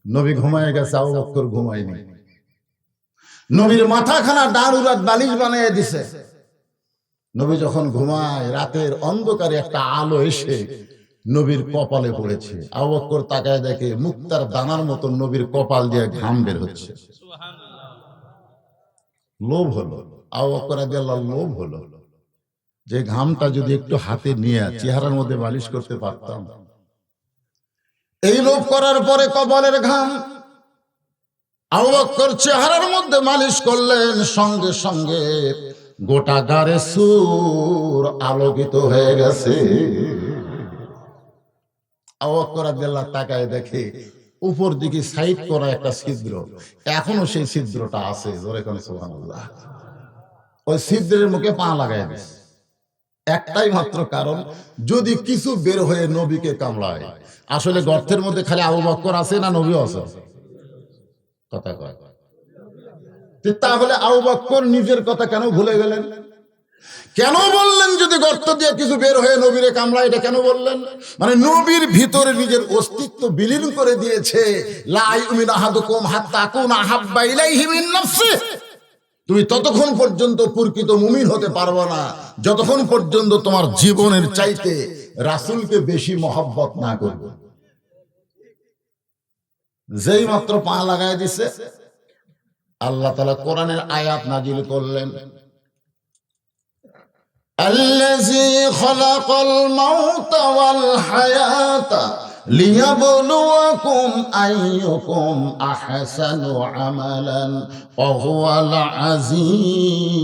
নবী ঘুমায় গেছে, আবু বকর ঘুমায়নি। নবীর মাথাখানা ডান উরাত বালিশ বানিয়ে দিছে। নবী যখন ঘুমায়, রাতের অন্ধকারে একটা আলো এসে নবীর কপালে পড়েছে। আবু বকর তাকায় দেখে মুক্তার দানার মতো নবীর কপাল দিয়ে ঘাম বের হচ্ছে। লোভ হলো, আবু বকর রাদিয়াল্লাহু লোভ হলো যে ঘামটা যদি একটু হাতে নিয়ে চেহারার মধ্যে মালিশ করতে পারতাম। এই লোভ করার পরে কপালের ঘাম আবু বকর চেহারার মধ্যে মালিশ করলেন, সঙ্গে সঙ্গে গোটা গারে সুর আলোকিত হয়ে গেছে। আবু বকর রাদিয়াল্লাহু তাকায় দেখে উপর দিকে সাইড করা একটা ছিদ্র, এখনো সেই ছিদ্রটা আছে। জোরে কোন সুবহানাল্লাহ। ওই ছিদ্রের মুখে পা লাগায় দিছে। একটাই মাত্র কারণ, যদি কিছু বের হয়ে নবীকে কামড়ায়। আসলে গর্তের মধ্যে খালি আবু বকর আছে না নবীও আছে? কথা কয়। তাহলে আবু বকর নিজের কথা কেন ভুলে গেলেন? কেন বললেন যদি গর্ত দিয়ে কিছু বের হয়ে নবীরে কামড়ায়? এটা কেন বললেন? মানে নবীর ভিতরে নিজের অস্তিত্ব বিলীন করে দিয়েছে। লা ইউমিনু আহাদুকুম হাত্তা আকুনা আহাব্বা ইলাইহি মিন নাফসিহি। তুমি ততক্ষণ পর্যন্ত প্রকৃত মুমিন হতে পারবে না যতক্ষণ পর্যন্ত তোমার জীবনের চাইতে রাসূলকে বেশি মহব্বত না করবে। যেই মাত্র পা লাগায় দিছে, আল্লাহ তাআলা কোরআনের আয়াত নাজিল করলেন, আল্লাযী খালাকাল মাউতা ওয়াল হায়াতা লিয়াবলুয়াকুম আইয়ুকুম আহসানু আমালান ওয়া হুয়াল আজিজুল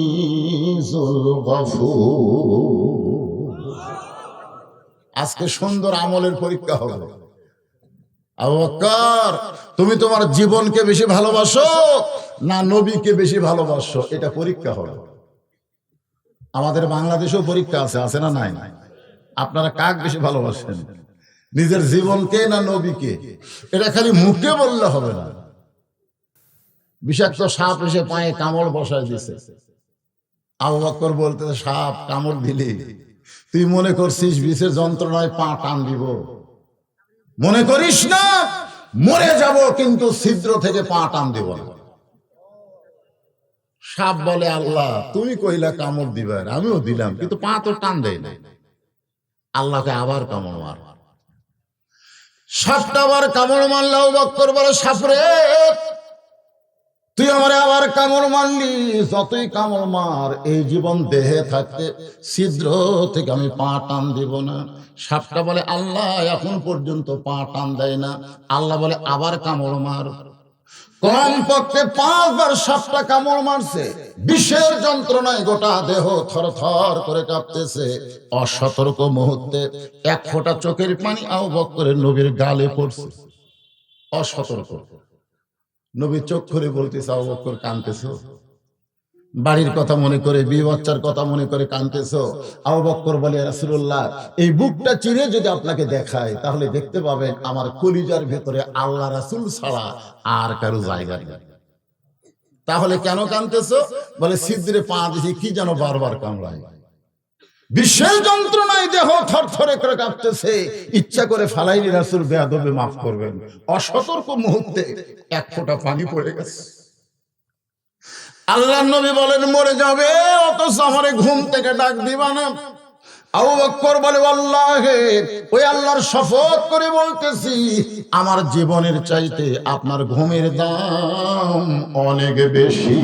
গফুর। আজকে সুন্দর আমলের পরীক্ষা হবে। আবু বকর, তুমি তোমার জীবনকে বেশি ভালোবাসো না নবীকে বেশি ভালোবাসো? এটা পরীক্ষা হবে। আমাদের বাংলাদেশেও পরীক্ষা আছে, আছে না নাই? আপনারা কাক বেশি ভালোবাসেন, নিজের জীবনকে না নবীকে? এটা খালি মুখে বললে হবে না। বিষাক্ত সাপ এসে পায়ে কামড় বসায় দিছে। আবু বকর বলতে, সাপ কামড় দিলি, তুই মনে করছিস বিষের যন্ত্রণায় পা টান দিব? মনে করিস না, মরে যাব কিন্তু ছিদ্র থেকে পা টান দিব না। সাপ বলে, আল্লাহ তুমি কইলা কামড় দিবার, আমিও দিলাম, কিন্তু পা তো টান দেয় না। আল্লাহকে আবার কামড় মার। সাপটা আবার কামড় মারলে আবু বকর বলে, সাপরে তুই আমারে আবার কামড় মারলি, যতই কামড় মার এই জীবন দেহে থাকতে ছিদ্র থেকে আমি পা টান দিব না। সাপটা বলে, আল্লাহ এখন পর্যন্ত পা টান দেয় না। আল্লাহ বলে, আবার কামড় মার। কম পক্ষে 5 বার সাপটা কামড় মারছে। বিষের যন্ত্রণায় গোটা দেহ থরথর করে কাঁপতেছে। অসতর্ক মুহূর্তে এক ফোঁটা চোখের পানি আবু বকরের নবীর গালে পড়ছে। অসতর্ক নবী চোখ করে বলতেছে, আবু বকর কাঁদতেছো? বাড়ির কথা মনে করে, বিয়ে বাচ্চার কথা মনে করে কাঁদতেছো? আবু বকর বলে, রাসূলুল্লাহ এই বুকটা চিরে যদি আপনাকে দেখায় তাহলে দেখতে পাবেন আমার কলিজার ভেতরে আল্লাহ রাসূল ছাড়া আর কারো জায়গা নেই। তাহলে কেন কাঁদতেছো? বলে, ছিদ্রে পা দিছি, কি যেন বারবার কামড়ায়। বিশেষ যন্ত্রণায় দেহ থরথরে করে কাঁপতেছে। ইচ্ছা করে ফালাইনি রাসূল, বেয়াদবে মাফ করবেন। অসতর্ক মুহূর্তে এক ফোঁটা পানি পড়ে গেছে। আল্লাহর নবী বলেন, মরে যাবে অথচ আমারে ঘুম থেকে ডাক দিবা না। আবু বকর বলে, আল্লাহে, ওই আল্লাহর শপথ করে বলতেছি, আমার জীবনের চাইতে আপনার ঘুমের দাম অনেক বেশি।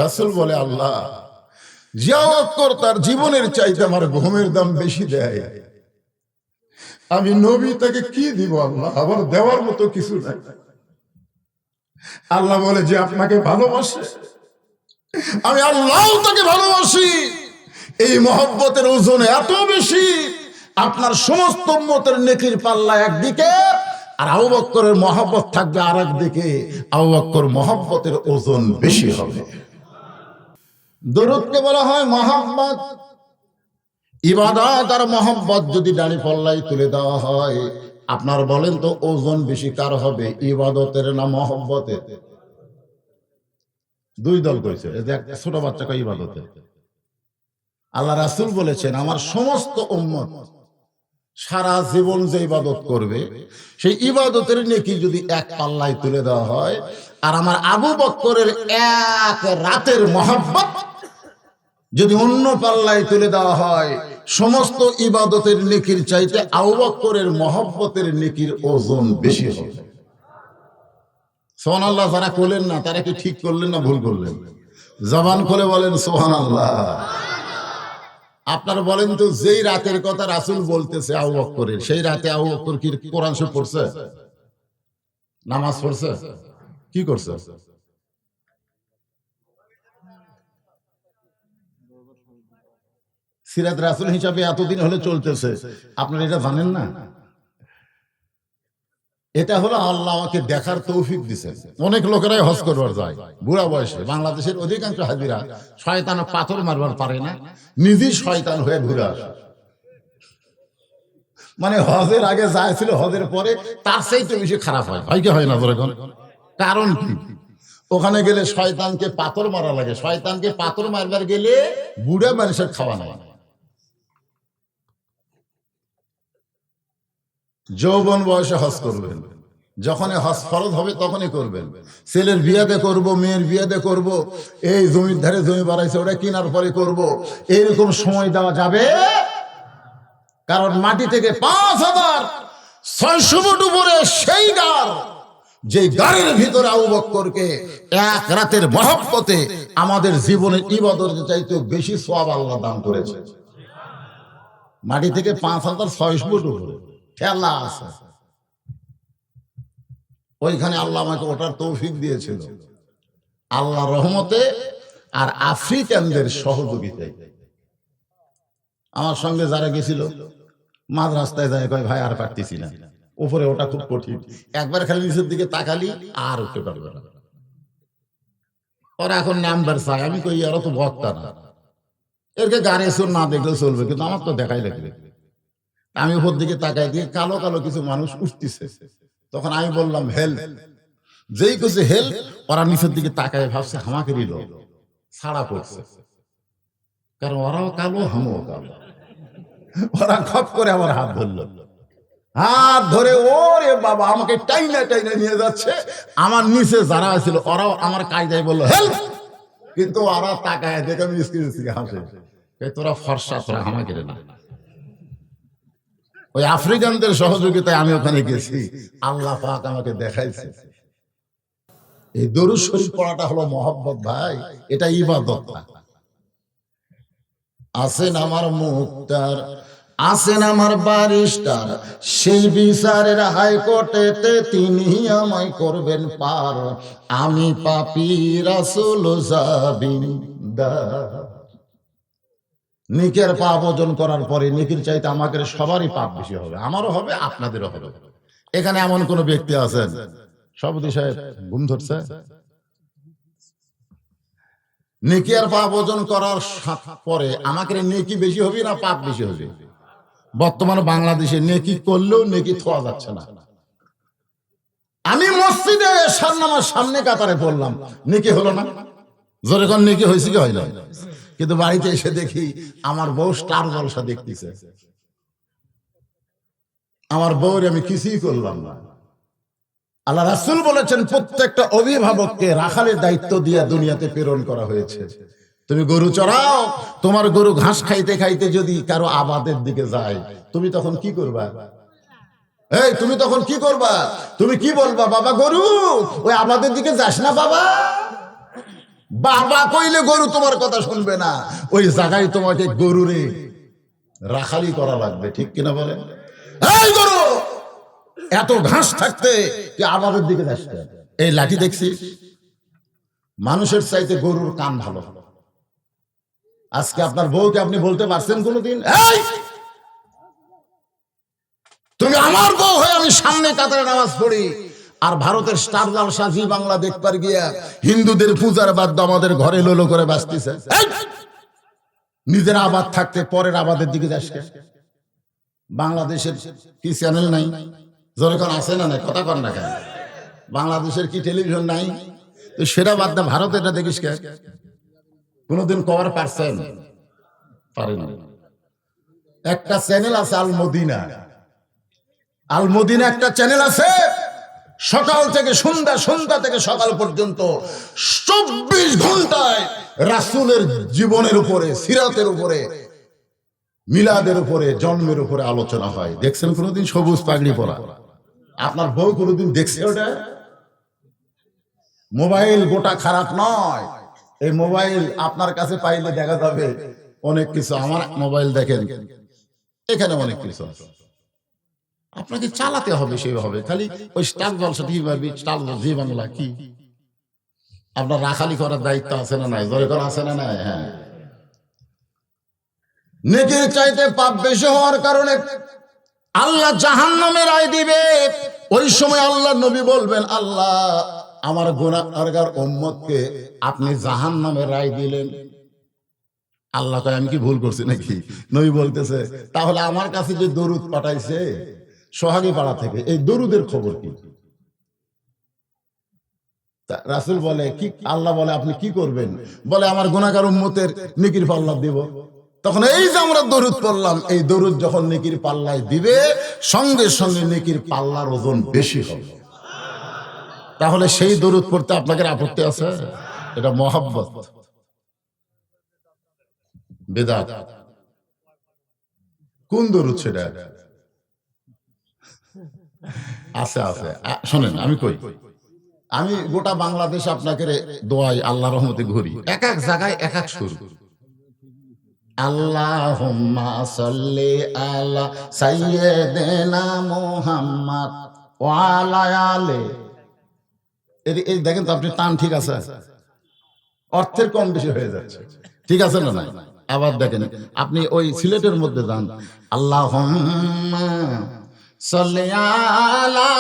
রাসূল বলে, আল্লাহ যে আবু বকর তার জীবনের চাইতে আমার ঘুমের দাম বেশি দেয়, আমি নবী তাকে কি দিব? আল্লাহ আমার দেওয়ার মতো কিছু নাই। আল্লাহ বলে, যে আপনাকে ভালোবাসে আমি আল্লাহ তাকে ভালোবাসি। এই মহব্বতের ওজন এত বেশি, আপনার সমস্ত উম্মতের নেকির পাল্লা একদিকে আর আবু বকরের মহব্বত থাকবে আর একদিকে। আবু বকর মহব্বতের ওজন বেশি হবে। দরুদকে বলা হয় মহব্বত। ইবাদত আর মহব্বত যদি দাড়ি পাল্লায় তুলে দেওয়া হয়, আপনার বলেন তো ওজন বেশি কার হবে, ইবাদতের না মহব্বতের? দুই দল কইছে, ছোট বাচ্চা কই ইবাদতের। আল্লাহ রাসূল বলেছেন, আমার সমস্ত উম্মত সারা জীবন যে ইবাদত করবে সেই ইবাদতের নেকি যদি এক পাল্লায় তুলে দেওয়া হয়, আর আমার আবু বক্করের এক রাতের মহব্বত যদি অন্য পাল্লায় তুলে দেওয়া হয়, সমস্ত ইবাদতের নেকির চাইতে আবু বক্করের মহব্বতের নেকির ওজন বেশি হবে। সুবহানাল্লাহ। যারা করলেন না তারা কি ঠিক করলেন না ভুল করলেন? জবান খুলে বলেন সুবহানাল্লাহ। আপনারা বলেন তো, যেই রাতের কথা রাসূল বলতেছে আবু বকরের, সেই রাতে আবু বকর কি কোরআন শরীফ পড়ছে, নামাজ পড়ছে, কি করছে? সিরাত রাসূল হিসাবে এতদিন হলে চলতেছে, আপনারা এটা জানেন না? এটা হলো আল্লাহ আমাকে দেখার তৌফিক দিয়েছেন। অনেক লোকেরাই হজ করবার যায় বুড়া বয়সে। বাংলাদেশের অধিকাংশ হাজিরা শয়তান পাথর মারবার পারে না, নিজেই শয়তান হয়ে ঘুরে আসে। মানে হজের আগে যায় ছিল, হজের পরে তার চাইতে বেশি খারাপ হয়। হয় কি হয় না? কারণ কি? ওখানে গেলে শয়তানকে পাথর মারা লাগে। শয়তানকে পাথর মারবার গেলে বুড়া মানুষের খাওয়া নাই। যৌবন বয়সে হজ করবেন, যখন হজ ফরজ হবে তখনই করবেন। ছেলের বিয়াতে করব, মেয়ের বিয়াতে করব, এই জমির ধারে জমি বাড়াইছে ওটা কেনার পরে করব, এইরকম সময় দেওয়া যাবে। কারণ মাটি থেকে ৫,৬০০ ফুট উপরে সেই গাড়, যে গাড়ের ভিতরে আবু বকরকে এক রাতের মহব্বতে আমাদের জীবনের ইবাদতের চাইতে বেশি সওয়াব আল্লাহ দান করেছে। মাটি থেকে ৫,৬০০ ফুট উপরে ঠেলা আছে, ওইখানে আল্লাহ আমাকে ওটার তৌফিক দিয়েছিল আল্লাহ রহমতে আর আফ্রিকানদের সহযোগিতায়। আমার সঙ্গে যারা গেছিল মাঝ রাস্তায় যায় কয় ভাই আর পারতেছি না, উপরে ওটা খুব কঠিন, একবার খালি নিচের দিকে তাকালি আর উঠতে পারবে না। ওরা এখন নাম্বার চায়, আমি কই এরা তো বক্তা না, এরকে গাড়ি সুর না দেখলে চলবে, কিন্তু আমার তো দেখাই লাগবে। আমি উপর দিকে তাকাই দিয়ে কালো কালো কিছু মানুষ উঠতেছে, তখন আমি বললাম হেল্প। যেই কিছু হেল্প, ওরা নিচের দিকে তাকায় ভাবছে আমাকে দিল, ছাড়া পড়ছে, কারণ ওরাও কালো আমিও কালো। ওরা খপ করে আমার হাত ধরলো, হাত ধরে ওরে বাবা আমাকে টাইনা টাইনা নিয়ে যাচ্ছে। আমার নিচে যারা ছিল ওরাও আমার কায়দায় বললো হেল্প, কিন্তু ওরা তাকায় দেখে আমি হাসে, তোরা ফর্সা, তোরা আমাকে না। ওই আফ্রিকানদের সহযোগিতায় আমি ওখানে গেছি, আল্লাহ পাক আমাকে দেখাইছে। এই দরুদ শরীফ পড়াটা হলো মহব্বত ভাই, এটা ইবাদত না। আছেন আমার মুক্তার, আছেন আমার বারিস্টার, সেই বিচারের হাইকোর্টেতে তিনি আমায় করবেন পার, আমি পাপী রাসূল জাবিনদার। নেকের পাপ ওজন করার পরে নেকির চাইতে আমাদের সবারই পাপ বেশি হবে, আমারও হবে, আপনাদেরও হবে। এখানে এমন কোন ব্যক্তি আছেন, সভাপতি সাহেব ঘুম ধরছে, নেকি আর পাপ ওজন করার পরে আমাকে নেকি বেশি হবে না পাপ বেশি হবে? বর্তমানে বাংলাদেশে নেকি করলেও নেকি থোয়া যাচ্ছে না। আমি মসজিদে এশার নামাজ সামনে কাতারে পড়লাম, নেকি হলো না? জোরে কোন নেকি হয়েছে কি হয় না? কিন্তু বাড়িতে এসে দেখি আমার বউ স্টার জলসা দেখতেছে, আমার বউরে আমি কিছুই করলাম না। আল্লাহ রাসূল বলেছেন প্রত্যেকটা অভিভাবককে রাখালের দায়িত্ব দিয়ে দুনিয়াতে প্রেরণ করা হয়েছে। তুমি গরু চড়াও, তোমার গরু ঘাস খাইতে খাইতে যদি কারো আবাদের দিকে যায়, তুমি তখন কি করবা? এই তুমি তখন কি করবা? তুমি কি বলবা? বাবা গরু ওই আবাদের দিকে যাস না বাবা। বাবা কইলে গরু তোমার কথা শুনবে না, ওই জায়গায় তোমাকে গরুরে রাখালি করা লাগবে, ঠিক কিনা বলেন? এই গরু এত ঘাস থাকতে তুই আবাদের দিকে যাস না। এই লাঠি দেখছিস, মানুষের চাইতে গরুর কান ভালো। আজকে আপনার বউকে আপনি বলতে পারছেন কোনদিন এই তুমি আমার বউ হয়ে আমি সামনে কাতারে নামাজ পড়ি, আর ভারতের স্টার জলসা জি বাংলা দেখবার গিয়া হিন্দুদের পূজার বাদ্য আমাদের ঘরে লোলো করে বাঁচতেছে। নিজের আবাদ থাকতে পরের আবাদের দিকে যাস কেন? বাংলাদেশের কি চ্যানেল নাই? যখন আছে না, কথা কর না কেন? বাংলাদেশের কি টেলিভিশন নাই? তো সেটা বাদ দা, ভারতেরটা দেখিস কেন? কোনদিন কভার পারছেন? পারেন। একটা চ্যানেল আছে আল মদিনা, আল মদিনা একটা চ্যানেল আছে, সকাল থেকে সন্ধ্যা, সন্ধ্যা থেকে সকাল পর্যন্ত 24 ঘন্টায় রাসূলের জীবনের উপরে, সিরাতের উপরে, মিলাদের উপরে, জন্মের উপরে আলোচনা হয়। দেখছেন কোনোদিন সবুজ পাগড়ি পরা? আপনার বউ কোনোদিন দেখছে ওটা? মোবাইল গোটা খারাপ নয়, এই মোবাইল আপনার কাছে পাইলে দেখা যাবে অনেক কিছু। আমার মোবাইল দেখেন, এখানে অনেক কিছু আছে, আপনাকে চালাতে হবে সেইভাবে। খালি ওই স্টার জলসা টিভি পারবি, স্টার জি বাংলা কি আপনার রাখালি করার দায়িত্ব আছে না নাই? জোরে করা আছে না নাই? হ্যাঁ, নেকির চাইতে পাপ বেশি হওয়ার কারণে আল্লাহ জাহান্নামের রায় দিবে। ওই সময় আল্লাহ নবী বলবেন, আল্লাহ আমার গুনাহগার উম্মতকে আপনি জাহান্নামের রায় দিলেন। আল্লাহ কয় আমি কি ভুল করছি নাকি? নবী বলতেছে, তাহলে আমার কাছে যে দরুদ পাঠাইছে সোহাগী পাড়া থেকে, এই দরুদের খবর কি? রাসূল বলে কি? আল্লাহ বলে আপনি কি করবেন? বলে আমার গুনাহগার উম্মতের নেকির পাল্লা দেব। তখন এই যে আমরা দরুদ পড়লাম, এই দরুদ যখন নেকির পাল্লায় দিবে, সঙ্গে সঙ্গে নেকির পাল্লার ওজন বেশি হবে। তাহলে সেই দরুদ পড়তে আপনাদের আপত্তি আছে? এটা মহব্বত, বেদাত। কোন দরুদ সেটা? আছে আছে, শোনেন আমি কই, আমি গোটা বাংলাদেশ আপনাকে দোয়াই আল্লাহর রহমতে ঘুরি, এক এক জায়গায় এক এক সুর। আল্লাহুম্মা সাল্লি আলা সাইয়্যিদিনা মুহাম্মদ ওয়া আলা আলি। এই দেখেন তো আপনি টান ঠিক আছে, অর্থের কম বেশি হয়ে যাচ্ছে, ঠিক আছে না? না, আবার দেখেন আপনি ওই সিলেটের মধ্যে যান, আল্লাহুম্মা সাল্লি আলা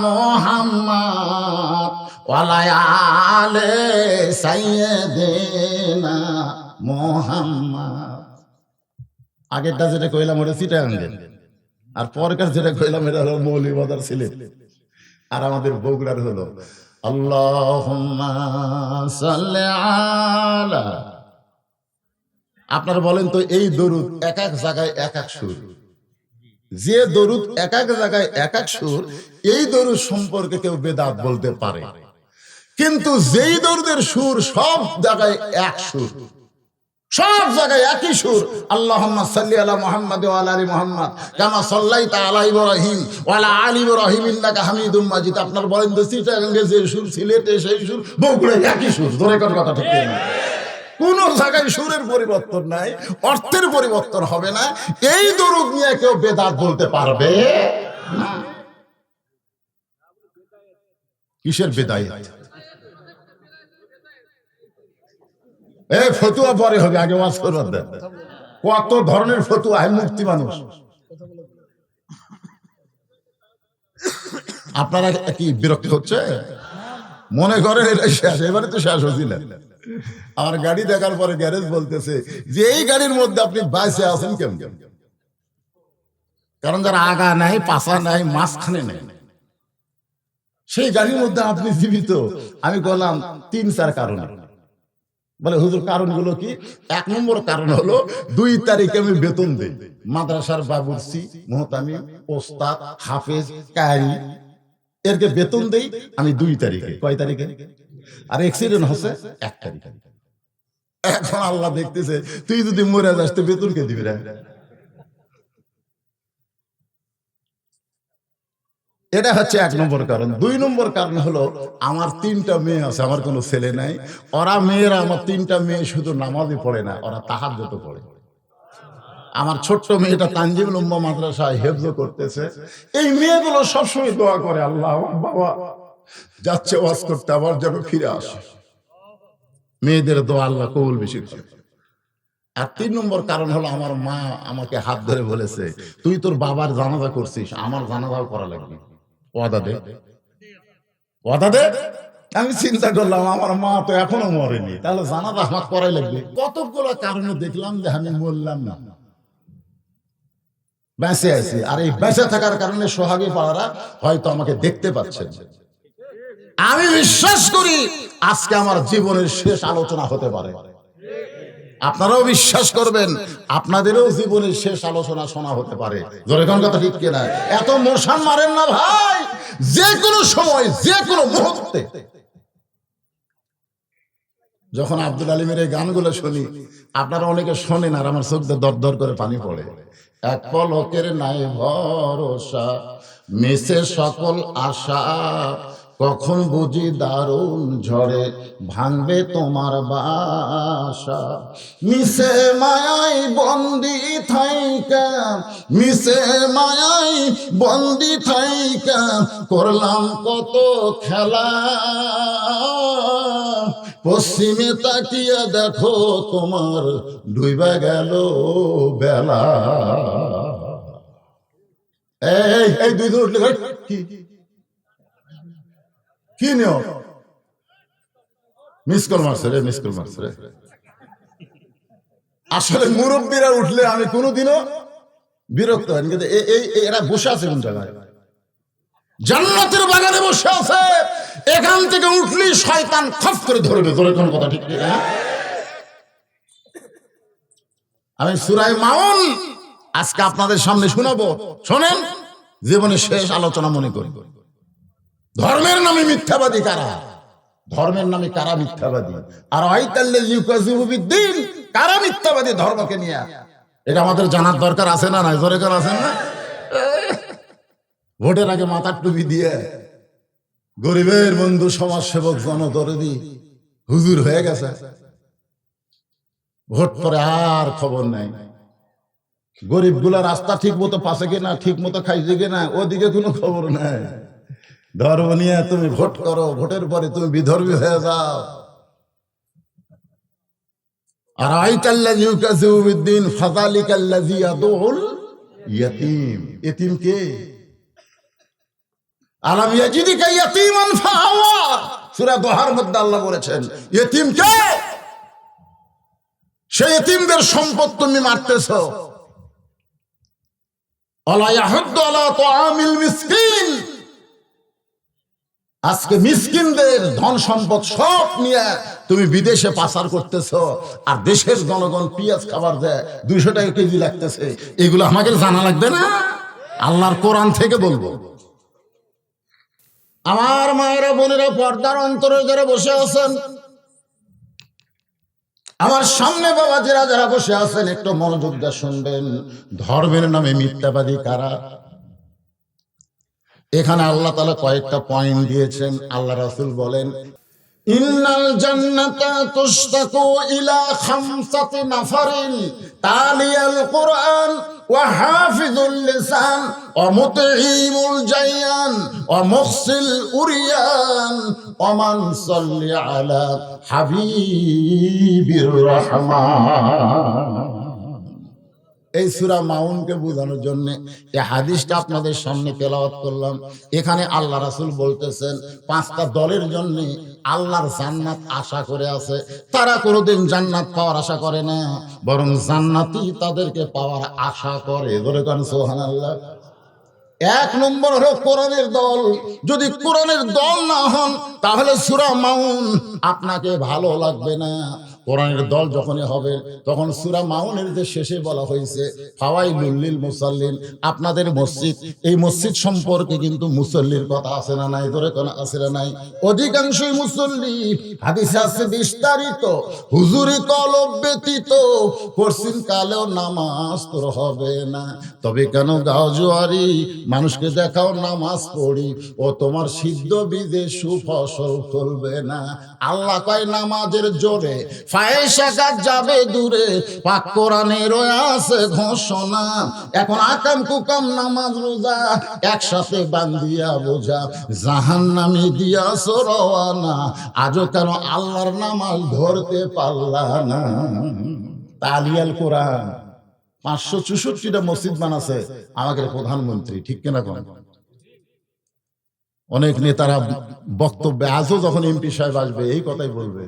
মুহাম্মদ ওয়া আলা আলি সাইয়্যিদিনা মুহাম্মদ। আগেরটা যেটা কইলাম ওটা চিটাগাঙ্গের, আর পরকার যেটা কইলাম এটা হলো মৌলভীবাজার সিলেট, আর আমাদের বগুড়ার হলো আল্লাহুম্মা সাল্লি আলা। আপনারা বলেন তো, এই দরুদ এক এক জায়গায় এক এক সুর, যে দরুদ এক এক জায়গায় এক এক সুর, এই দরুদ সম্পর্কে কেউ বেদাত বলতে পারে, কিন্তু যেই দরুদের সুর সব জায়গায় এক সুর, সব জায়গায় একই সুর, আল্লাহুম্মা সাল্লি আলা মুহাম্মাদ ওয়া আলা আলি মুহাম্মাদ কামা সাল্লাইতা আলা ইব্রাহিম ওয়া আলা আলি ইব্রাহিম ইন্নাকা হামিদুম মাজিদ। আপনার বলেন তো, চিটাগাঙ্গে যে সুর, সিলেটে সেই সুর, বগুড়ায় একই সুর। ধরে কোন কথা ঠিক না? কোন জায়গায় সুরের পরিবর্তন নাই, অর্থের পরিবর্তন হবে না। এই দরুদ নিয়ে কেউ বেদাত বলতে পারবে না। কিসের বেদায়েত? এই ফতুয়া পরে হবে, আগে ওয়াজ করবার দেন। কত ধরনের ফতুয়া হয়, মুক্তি মানুষ। আপনারা কি বিরক্ত হচ্ছে? মনে করেন এটা শেষ, এবারে তো শেষ হচ্ছিল। আমার গাড়ি দেখার পরে গ্যারেজ বলতেছে যে এই গাড়ির মধ্যে আপনি বাইসে আছেন কেমন? কারণ যারা আগা নাই, পাশা নাই, মাঝখানে নেই, সেই গাড়ির মধ্যে আপনি জীবিত। আমি বললাম 3-4 কারণে। বলে হুজুর কারণগুলো কি? 1 নম্বর কারণ হলো 2 তারিখে আমি বেতন দেই, মাদ্রাসার বাবুর্চি, মুহতামিম, ওস্তাদ, হাফেজ, কারি, এরকে বেতন দেই আমি 2 তারিখে। কয় তারিখে? আর অ্যাক্সিডেন্ট হচ্ছে 1 তারিখে। এখন আল্লাহ দেখতেছে, তুই যদি মরে যাস তো বেতন কে দিবি রে? এটা হচ্ছে 1 নম্বর কারণ। 2 নম্বর কারণ হলো আমার 3টা মেয়ে আছে, আমার কোনো ছেলে নাই। ওরা মেয়েরা, আমার 3টা মেয়ে শুধু নামাজই পড়ে না, ওরা তাহাজ্জুদ পড়ে। আমার ছোট্ট মেয়েটা তানজিমুল উম্মাহ মাদ্রাসায় হেফজ করতেছে। এই মেয়েগুলো সবসময় দোয়া করে, আল্লাহ আমার বাবা যাচ্ছে ওয়াজ করতে, আবার যেন ফিরে আসে। মেয়েদের দোয়া আল্লাহ কবুল বেশি করে। আর 3 নম্বর কারণ হলো আমার মা আমাকে হাত ধরে বলেছে, তুই তোর বাবার জানাজা করছিস, আমার জানাজাও করা লাগবে, ওয়াদা দে, ওয়াদা দে। আমি চিন্তা করলাম আমার মা তো এখনো মরেনি, তাহলে জানাজা আমার করাই লাগবে। কতগুলো কারণে দেখলাম যে আমি মরলাম না, বেঁচে আছি। আর এই বেঁচে থাকার কারণে সোহাগী পাড়ারা হয়তো আমাকে দেখতে পাচ্ছেন। আমি বিশ্বাস করি আজকে আমার জীবনের শেষ আলোচনা হতে পারে। আপনারাও বিশ্বাস করবেন, আপনাদেরও জীবনের শেষ আলোচনা শোনা হতে পারে। জোরে কোন কথা ঠিক কিনা? এত মশান মারেন না ভাই, যে কোনো সময় যে কোনো মুহূর্তে। যখন আব্দুল আলিমের এই গানগুলো শুনি, আপনারা অনেকে শোনেন আর আমার চোখ দিয়ে দর দর করে পানি পড়ে। এক পলকের নাই ভরসা, মিশে সকল আশা, কখন বুঝি দারুণ ঝড়ে ভাঙবে তোমার বাসা। মিশে মায়াই বন্দি থাইকা, মিশে মায়াই বন্দি থাইকা, করলাম কত খেলা, পশ্চিমে তাকিয়ে দেখো তোমার ডুইবা গেল বেলা। এই দুই দিন উঠলে কি নিও? মিস কল মারছে রে, মিস কল মারছে রে। আসলে মুরব্বীরা উঠলে আমি কোনোদিনও বিরক্ত হয়নি, কিন্তু এরা বসে আছে কোন জায়গায়? জান্নাতের বাগানে বসে আছে। এখান থেকে উঠলেই শয়তান খপ করে ধরবে। ধরে কোন কথা ঠিক না? আমি সূরা মাউন আজকে আপনাদের সামনে শোনাবো, শোনেন। জীবনের শেষ আলোচনা মনে করি। ধর্মের নামে মিথ্যাবাদী কারা? ধর্মের নামে কারা মিথ্যাবাদী? আর আইতাল্লাযী ইউকাযিবু বিদ্দীন, কারা মিথ্যাবাদী ধর্মকে নিয়ে? এটা আমাদের জানার দরকার আছে না? নাই জোরে কার আছেন না? ভোটের আগে মাথার টুপি দিয়ে গরিবের বন্ধু, সমাজ সেবক, জনদরদি হুজুর হয়ে গেছে। ভোট পরে আর খবর নাই। গরিব গুলা রাস্তা ঠিক মতো পাশে কিনা, ঠিক মতো খাইছে কিনা, ওদিকে কোনো খবর নাই। ধর্ম নিয়ে তুমি ভোট করো, ভোটের পরে তুমি বিধর্মী হয়ে যাও। আর আইতাল্লাযী ইউকাযিবু বিদ্দীন ফাযালিকাল্লাযী ইয়াদউল ইয়াতীম। ইয়াতীম কে? আলাম ইয়াজিদিকা ইয়াতীমান ফাআওয়া, সূরা দোহার মধ্যে আল্লাহ বলেছেন ইয়াতীম কে? সেই ইয়াতীমদের সম্পদ তুমি মারতেছো। আলা ইয়াহুদ্দু আলা তুআমিল মিসকিন, আজকে মিসকিনদের ধন সম্পদ সব নিয়ে তুমি বিদেশে পাচার করতেছো। আর দেশের জনগণ পেঁয়াজ খাবার দেয় 200 টাকা কেজি লাগতেছে। এগুলো আমাকে জানা লাগবে না? আল্লাহর কোরআন থেকে বলবো। আমার মায়েরা, বোনেরা, পর্দার অন্তরে যারা বসে আছেন, আমার সামনে বাবাজিরা যারা বসে আছেন, একটু মনোযোগ দিয়ে শুনবেন। ধর্মের নামে মিথ্যাবাদী কারা? এখানে আল্লাহ তাআলা কয়েকটা পয়েন্ট দিয়েছেন। আল্লাহ রাসূল বলেন, ইন্নাল জান্নাতা তুশতাকু ইলা খামসাতি নাফারিন তালিয়াল কুরআন ওয়া হাফিজুল লিসান ওয়া মুতঈমুল জায়ান ওয়া মুহসিল উরিয়ান ওয়া মান সাল্লি আলা হাবিবির রহমান। এই সূরা মাউনকে বোঝানোর জন্য এই হাদিসটা আপনাদের সামনে তেলাওয়াত করলাম। এখানে আল্লাহ রাসূল বলতেছেন 5টা দলের জন্য আল্লাহর জান্নাত আশা করে আছে। তারা কোনোদিন জান্নাত পাওয়ার আশা করে না, বরং জান্নাতই তাদেরকে পাওয়ার আশা করে। বলে কোন সুবহানাল্লাহ। 1 নম্বর হলো কোরআনের দল। যদি কোরআনের দল না হন, তাহলে সূরা মাউন আপনাকে ভালো লাগবে না। কোরআনের দল যখনই হবে, তখন সূরা মাউনের যে শেষে বলা হয়েছে ফাওয়াইলুল লিল মুসাল্লিন, আপনাদের মসজিদ, এই মসজিদ সম্পর্কে কিন্তু মুসল্লির কথা আছে না নাই? ধরে কোন আছে না নাই? অধিকাংশই মুসল্লি, হাদিসে আছে বিস্তারিত, হুজুরি কলব ব্যতীত কোরসিন কালেও নামাজ তোর হবে না। তবে কেন গাও জোয়ারি, মানুষকে দেখাও নামাজ পড়ি, ও তোমার সিদ্ধ বীজে সুফসল ফলবে না। আল্লাহ কয় নামাজের জোরে ফায়েশাকাত যাবে দূরে, পাক কোরআনের আছে ঘোষণা। এখন আকাম কুকাম নামাজ রোজা একসাথে বান্ধিয়া বোঝা, জাহান্নামে দিয়াছো রওয়ানা, আজও কেন আল্লাহর নামাজ ধরতে পারলা না? তালিয়াল কোরআন 564টা মসজিদ বানাছে আমাদের প্রধানমন্ত্রী, ঠিক কিনা কোন? অনেক নেতারা বক্তব্যে আজও যখন এমপি সাহেব আসবে এই কথাই বলবে।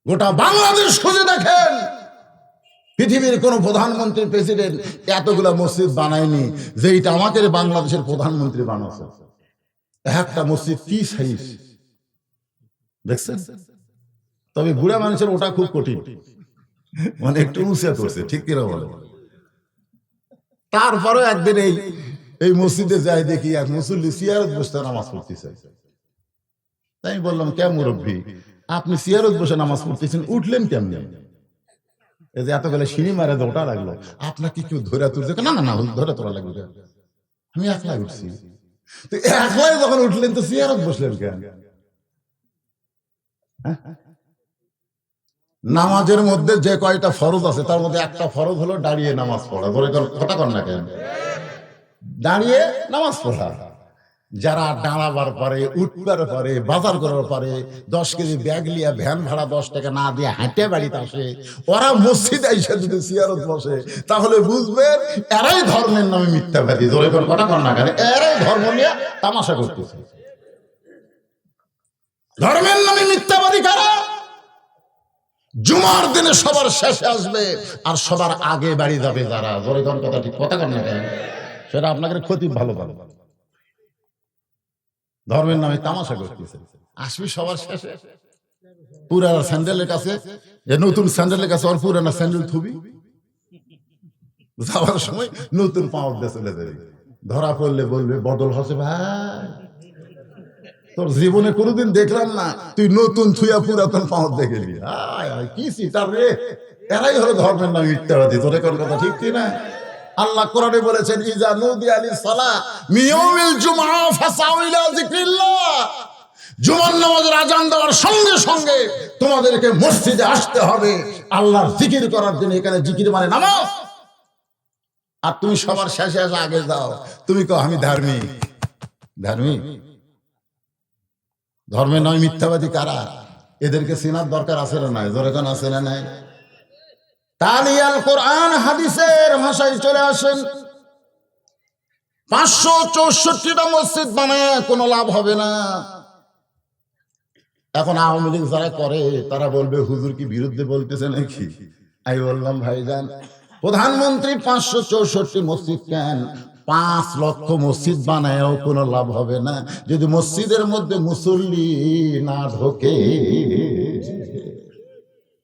গোটা বাংলাদেশ খুঁজে দেখেন, পৃথিবীর কোন প্রধানমন্ত্রী, প্রেসিডেন্ট এতগুলা মসজিদ বানায়নি যেটা আমাদের বাংলাদেশের প্রধানমন্ত্রী বানাচ্ছে। একটা মসজিদ কি সাইজ দেখছেন? তবে বুড়া মানুষের ওটা খুব কঠিন। মানে একটু উঁচা করছে, ঠিক কিনা বলে। তারপরে একদিন এই মসজিদে যাই, দেখি এক মুসল্লি চেয়ারত বসে নামাজ পড়তেছে। তাই আমি বললাম, কে মুরব্বী, আপনি চেয়ারত বসে নামাজ পড়তেছেন, উঠলেন কেমনে? এই যে এতগুলো সিঁড়ি মারে ওটা লাগলো, আপনাকে কেউ ধরে তুলছে? না না না, ধরে তোলা লাগবে, আমি একলাই উঠছি। তো একলাই যখন উঠলেন তো চেয়ারত বসলেন কেন? নামাজের মধ্যে যে কয়টা ফরজ আছে তার মধ্যে একটা ফরজ হলো দাঁড়িয়ে নামাজ পড়া। ধরে কথা কর না কেন? দাঁড়িয়ে নামাজ পড়া। যারা দাঁড়াবার পারে, উঠবার পারে, বাজার করার পারে, 10 কেজি ব্যাগ লিয়া ভ্যান ভাড়া 10 টাকা না দিয়ে হাঁটে বাড়িতে আসে, ওরা মসজিদে এসে যদি সিয়ারত বসে তাহলে বুঝবেন এরাই ধর্মের নামে মিথ্যাবাদী। ধরে কথা কর না কেন? এরাই ধর্ম নিয়ে তামাশা করতেছে। ধর্মের নামে মিথ্যাবাদী কারা? জুমার দিনে সবার শেষে আসবে আর সবার আগে বাড়ি যাবে যারা। ধরে কথা ঠিক কথা কর না কেন? সেটা আপনাকে ক্ষতি ভালো ভালো ধর্মের নামে তামাশা করতেছে। আসবি সবার শেষে, পুরানা স্যান্ডেলের কাছে, যে নতুন স্যান্ডেলের কাছে ওর পুরানা স্যান্ডেল থুবি, যাওয়ার সময় নতুন পাওয়ার দিয়ে চলে যাবে। ধরা পড়লে বলবে বদল হচ্ছে, ভাই তোর জীবনে কোনোদিন দেখলাম না তুই নতুন থুয়া পুরাতন পাওয়ার দেখে নি। কি সিটার রে, এরাই হলো ধর্মের নামে মিথ্যাবাদী। তোর কোন কথা ঠিক কি না? আল্লাহ কোরআনে বলেছেন, ইজা নুদিয়া লিস-সালাহ মিন ইয়াউমিল জুমআহ ফাসাউ ইলা যিকরিল্লাহ। জুমার নামাজের আজান দেওয়ার সঙ্গে সঙ্গে তোমাদেরকে মসজিদে আসতে হবে আল্লাহর জিকির করার জন্য। এখানে জিকির মানে নামাজ। আর তুমি সবার শেষে এসে আগে যাও, তুমি কও আমি ধার্মিক। ধার্মিক ধর্মের নয় মিথ্যাবাদী কারা? এদেরকে চেনার দরকার আছে না নাই? জোরে কোন আছে না নাই? তালিয়াল কোরআন হাদিসের ভাষায় চলে আসেন। 564টা মসজিদ বানায় কোনো লাভ হবে না। এখন আওয়ামী লীগ যারা করে তারা বলবে হুজুর কি বিরুদ্ধে বলতেছে নাকি? আমি বললাম, ভাইজান, প্রধানমন্ত্রী 564 মসজিদ কেন, 5 লক্ষ মসজিদ বানায়ও কোনো লাভ হবে না যদি মসজিদের মধ্যে মুসল্লি না ঢোকে।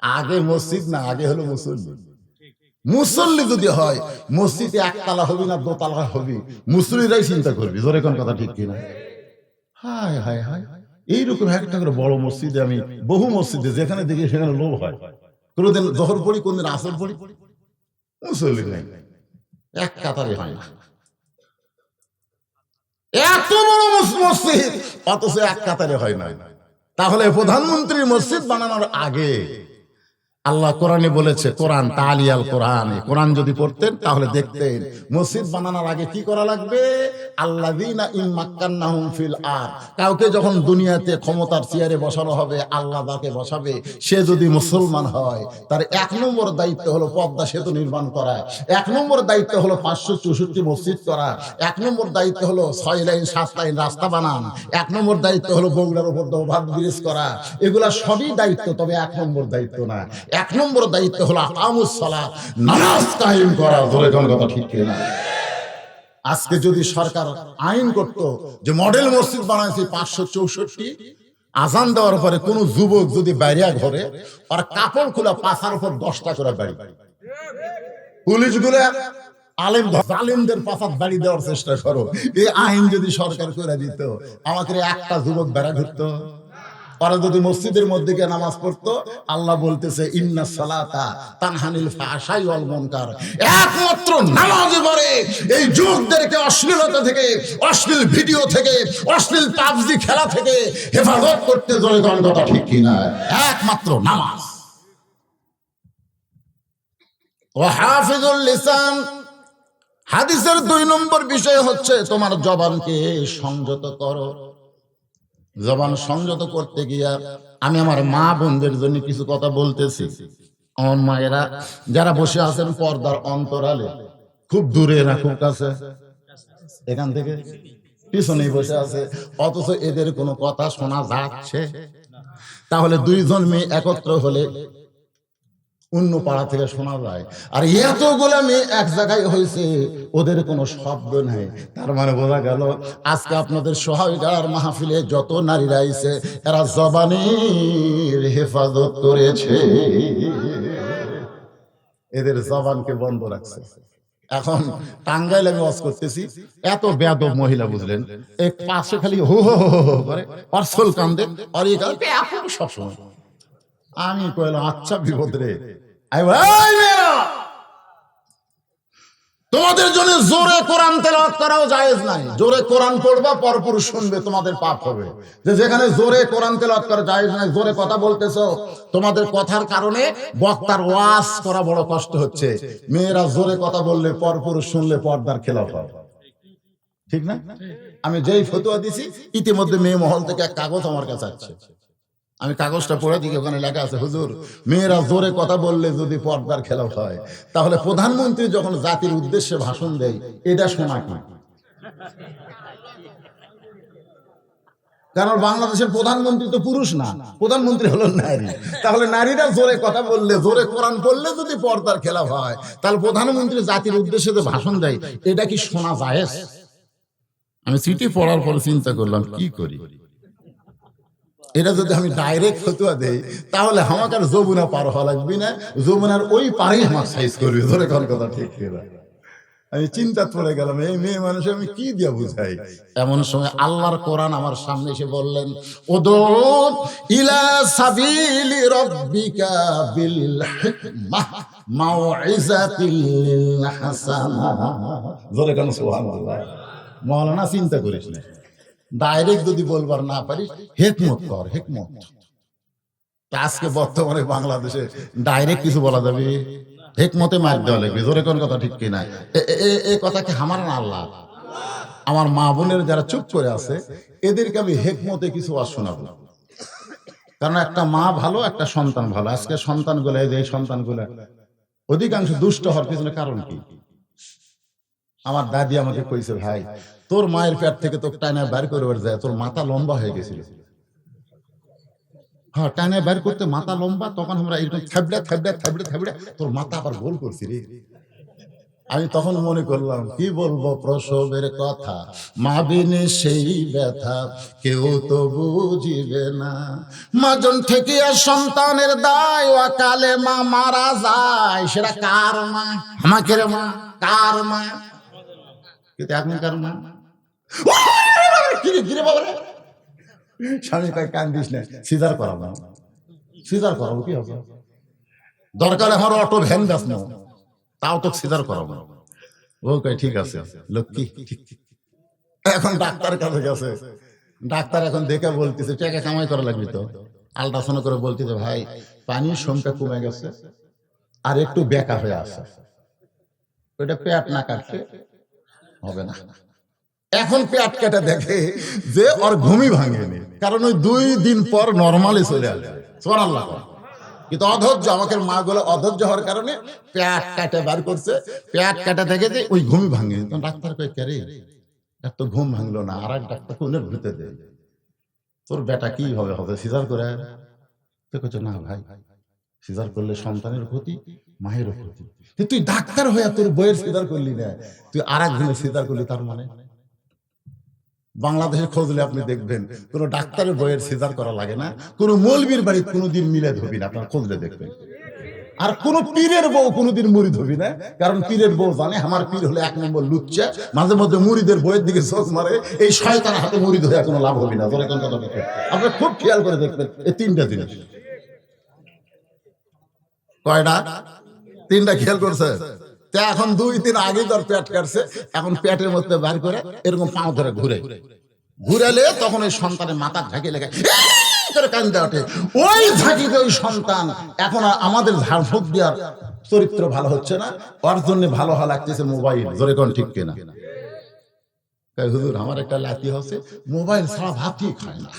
আগে মসজিদ না, আগে হলো মুসল্লি। মুসল্লি যদি হয় মসজিদে একতলা হবি না দোতলা হবি, মুসল্লিরাই চিন্তা করবি। জোরে কোন কথা ঠিক কিনা? হায় হায় হায়, এইরকম একটা করে বড় মসজিদে, আমি বহু মসজিদে যেখানে দেখি সেখানে লোভ হয়। কোনোদিন জহর পড়ি, কোনদিন আসর পড়ি, মুসল্লি নাই, এক কাতারে হয় না। এত বড় মসজিদ অথচ এক কাতারে হয় না। তাহলে প্রধানমন্ত্রীর মসজিদ বানানোর আগে আল্লাহ কোরআনে বলেছে, কোরআন তালিয়াল কোরআন, কোরআন যদি পড়তেন তাহলে দেখতেন মসজিদ বানানোর আগে কি করা লাগবে। আল্লাযীনা ইন মাক্কান্নাহুম ফিল আরদ, কাউকে যখন দুনিয়াতে ক্ষমতার চেয়ারে বসানো হবে, আল্লাহ তাকে বসাবে, সে যদি মুসলমান হয় তার 1 নম্বর দায়িত্ব হলো পদ্মা সেতু নির্মাণ করা, 1 নম্বর দায়িত্ব হলো 564 মসজিদ করা, 1 নম্বর দায়িত্ব হলো 6 লাইন 7 লাইন রাস্তা বানান, 1 নম্বর দায়িত্ব হলো বগুড়ার উপর ওভার ব্রিজ করা। এগুলা সবই দায়িত্ব, তবে 1 নম্বর দায়িত্ব না। 1 নম্বর দায়িত্ব হলো আকামুস সালাত, নামাজ কায়েম করা। ধরে কোন কথা ঠিক কি না? আজকে যদি সরকার আইন করত যে মডেল মসজিদ বানাইছে 564, আজান দেওয়ার পরে কোন যুবক যদি বাইরে ঘরে আর কাপড় খোলা পাছার উপর 10টা করে বাড়ি, পুলিশগুলো আলেমদের পাছাত বাড়ি দেওয়ার চেষ্টা করো, এই আইন যদি সরকার করে দিত, আমাকে একটা যুবক বেড়া ঘুরতো। ওরা যদি মসজিদের মধ্যে গিয়ে নামাজ পড়তো, আল্লাহ বলতেছে ইন্নাস সালাতা তানহানিল ফাহশাই ওয়াল মুনকার, একমাত্র নামাজে পড়ে এই যুবকদেরকে অশ্লীলতা থেকে, অশ্লীল ভিডিও থেকে, অশ্লীল পাবজি খেলা থেকে হেফাজত করতে। জোরে কথা ঠিক কিনা? একমাত্র নামাজ। ওয়া হাফিজুল লিসান, হাদিসের 2 নম্বর বিষয় হচ্ছে তোমার জবানকে সংযত করো। জবান সংযত করতে গিয়া আমি আমার মা বোনদের জন্য কিছু কথা বলতেছি। আমার মায়েরা যারা বসে আছেন পর্দার অন্তরালে, খুব দূরে না খুব কাছে, এখান থেকে পিছনেই বসে আছে, অথচ এদের কোনো কথা শোনা যাচ্ছে। তাহলে 2 জন মেয়ে একত্র হলে অন্য পাড়া থেকে শোনা যায়, আর এতগুলো মেয়ে এক জায়গায় হয়েছে, ওদের কোনো শব্দ নাই। তার মানে বোঝা গেল আজকে আপনাদের সোহাগের মাহফিলে যত নারীরা আইছে এরা জবানের হেফাজত করেছে। এদের জবানকে বন্ধ রাখছে। এখন টাঙ্গাইলে আমি ওয়াজ করতেছি, এত বেয়াদব মহিলা বুঝলেন, এক পাশে খালি হো হো হো হো করে অর্সল কান্দে আর এই কাল এখন সবসময়। আমি কইলাম আচ্ছা বিপদ রে। ভাই মেয়েরা, তোমাদের জন্য জোরে কোরআন তেলাওয়াত করাও জায়েজ নাই। জোরে কোরআন পড়বা, পরপুরুষ শুনবে, তোমাদের পাপ হবে। যে যেখানে জোরে কোরআন তেলাওয়াত করা জায়েজ নাই, জোরে কথা বলতেছো, তোমাদের কথার কারণে বক্তার ওয়াজ করা বড় কষ্ট হচ্ছে। মেয়েরা জোরে কথা বললে, পরপুরুষ শুনলে পর্দার খেলাফ হয়, ঠিক না? আমি যেই ফতোয়া দিছি, ইতিমধ্যে মেয়ে মহল থেকে এক কাগজ আমার কাছে আছে। আমি কাগজটা পড়ে দিকে, ওখানে লেখা আছে, হুজুর মেয়েরা জোরে কথা বললে যদি পর্দার খেলাফ হয়, তাহলে প্রধানমন্ত্রী যখন জাতির উদ্দেশ্যে ভাষণ দেয় এটা শোনা কি? কারণ বাংলাদেশের প্রধানমন্ত্রী তো পুরুষ না, প্রধানমন্ত্রী হলো নারী। তাহলে নারীরা জোরে কথা বললে, জোরে কোরআন পড়লে যদি পর্দার খেলাফ হয়, তাহলে প্রধানমন্ত্রী জাতির উদ্দেশ্যে যে ভাষণ দেয় এটা কি শোনা যায়? আমি চিঠি পড়ার পরে চিন্তা করলাম কি করি। এটা যদি আমি ডাইরেক্ট ফতোয়া দেই, তাহলে আমাকে আর যমুনা পার হওয়া লাগবে না, যমুনার ওই পারেই আমার সাইজ করবে। ধরে কোন কথা ঠিক কিনা? আমি চিন্তা পড়ে গেলাম, এই মেয়ে মানুষ আমি কি দিয়া বুঝাই। এমন সময় আল্লাহর কোরআন আমার সামনে এসে বললেন, উদু ইলা সাবিলি রাব্বিকা বিল হিকমাহ মাউইজাতিল হাসানা। ধরে কোন সুবহানাল্লাহ। মাওলানা চিন্তা করিস না, ডাইরেক্ট যদি বলবার না পারিস হিকমত কর, হিকমত। আজকে বর্তমানে বাংলাদেশে ডাইরেক্ট কিছু বলা যাবে, হিকমতে মার দেওয়া লাগবে। জোরে কোন কথা ঠিক কিনা? এই কথা কি আমার না আল্লাহ? আমার মা বোনের যারা চুপ করে আছে এদেরকে আমি হিকমতে কিছু আর শোনাবো। কারণ একটা মা ভালো, একটা সন্তান ভালো। আজকে সন্তানগুলো, এই সন্তানগুলো অধিকাংশ দুষ্ট হওয়ার পিছনে কারণ কি? আমার দাদি আমাকে কইছে, ভাই তোর মায়ের পেট থেকে তো টানা বের করে যায়, তোর মাথা লম্বা হয়ে গেছিল। হ্যাঁ, টানা বের করতে মাথা লম্বা, তখন আমরা এরকম থাবড়ে থাবড়ে থাবড়ে থাবড়ে তোর মাথা আবার গোল করছি রে। আমি তখন মনে করলাম কি বলবো প্রসবের কথা, মা বিনে সেই ব্যথা কেউ তো বুঝিবে না। মাজন থেকে আর সন্তানের দায়, অকালে মা মারা যায়, সেটা কার মা? আমাকে রে মা, কার মা? কিন্তু এখন কার মা? কিরে বাবা রে, স্বামী কয় কান্দিস না, সিজার করাবো। সিজার করাবো কি হবে? দরকার আমার অটো ভ্যান গাছ না, তাও তো সিজার করাবো। ও কয় ঠিক আছে লক্ষ্মী। এখন ডাক্তার কাছে গেছে, ডাক্তার এখন দেখে বলতেছে টাকা কামাই করা লাগবে তো। আল্ট্রাসাউন্ড করে বলতেছে, ভাই পানির সংখ্যা কমে গেছে আর একটু বেকা হয়ে আছে, ওইটা পেট না কাটলে হবে না। এখন পেট কেটে দেখে যে ওর ঘুমই ভাঙেনি, কারণ ওই 2 দিন পর নরমালি চলে আসবে। সুবহানাল্লাহ। কিন্তু অধৈর্য, আমাকে মা গুলো অধৈর্য হওয়ার কারণে পেট কাটে বার করছে। পেট কাটে দেখে যে ওই ঘুমই ভাঙেনি। তখন ডাক্তার কয়, কে রে এত ঘুম ভাঙলো না? আর এক ডাক্তার কোনের ভিতরে দেয়, তোর বেটা কি হবে, হবে সিজার করে? তো কইছে না ভাই, সিজার করলে সন্তানের ক্ষতি, মায়েরও ক্ষতি। তুই ডাক্তার হয়ে তোর বইয়ের সিজার করলি না, তুই আর একজনের সিজার করলি। তার মানে বাংলাদেশে খোঁজলে আপনি দেখবেন কোন ডাক্তারের বইয়ের সিজার করা লাগে না, কোন মৌলবীর বাড়ি কোনোদিন মিলাদ হবি না, আপনার খোঁজলে দেখবেন। আর কোন পীরের বউ কোনোদিন মুরিদ হবি না, কারণ পীরের বউ জানে আমার পীর হলে 1 নম্বর লুচ্চা, মাঝে মধ্যে মুরিদের বইয়ের দিকে চোখ মারে, এই শয়তান হাতে মুরিদ হয়ে কোনো লাভ হবি না। আপনি খুব খেয়াল করে দেখবেন এই 3টা জিনিস। কয়টা? 3টা খেয়াল করছে। এখন 2 দিন আগে তোর পেট কাটছে, এখন পেটের মধ্যে বার করে এরকম পাও ধরে ঘুরালে তখন ওই সন্তানের মাথা ঝাঁকি লেগে কান্দে ওঠে। ওই ঝাঁকিতে ওই সন্তান এখন আমাদের ঝাড়ফুঁক দেওয়ার চরিত্র ভালো হচ্ছে না, ওর জন্য ভালো হওয়া লাগতেছে মোবাইল। জোরে কোন ঠিক কিনা? হুজুর আমার একটা লাতি হচ্ছে, মোবাইল ছাড়া ভাতই খায় না।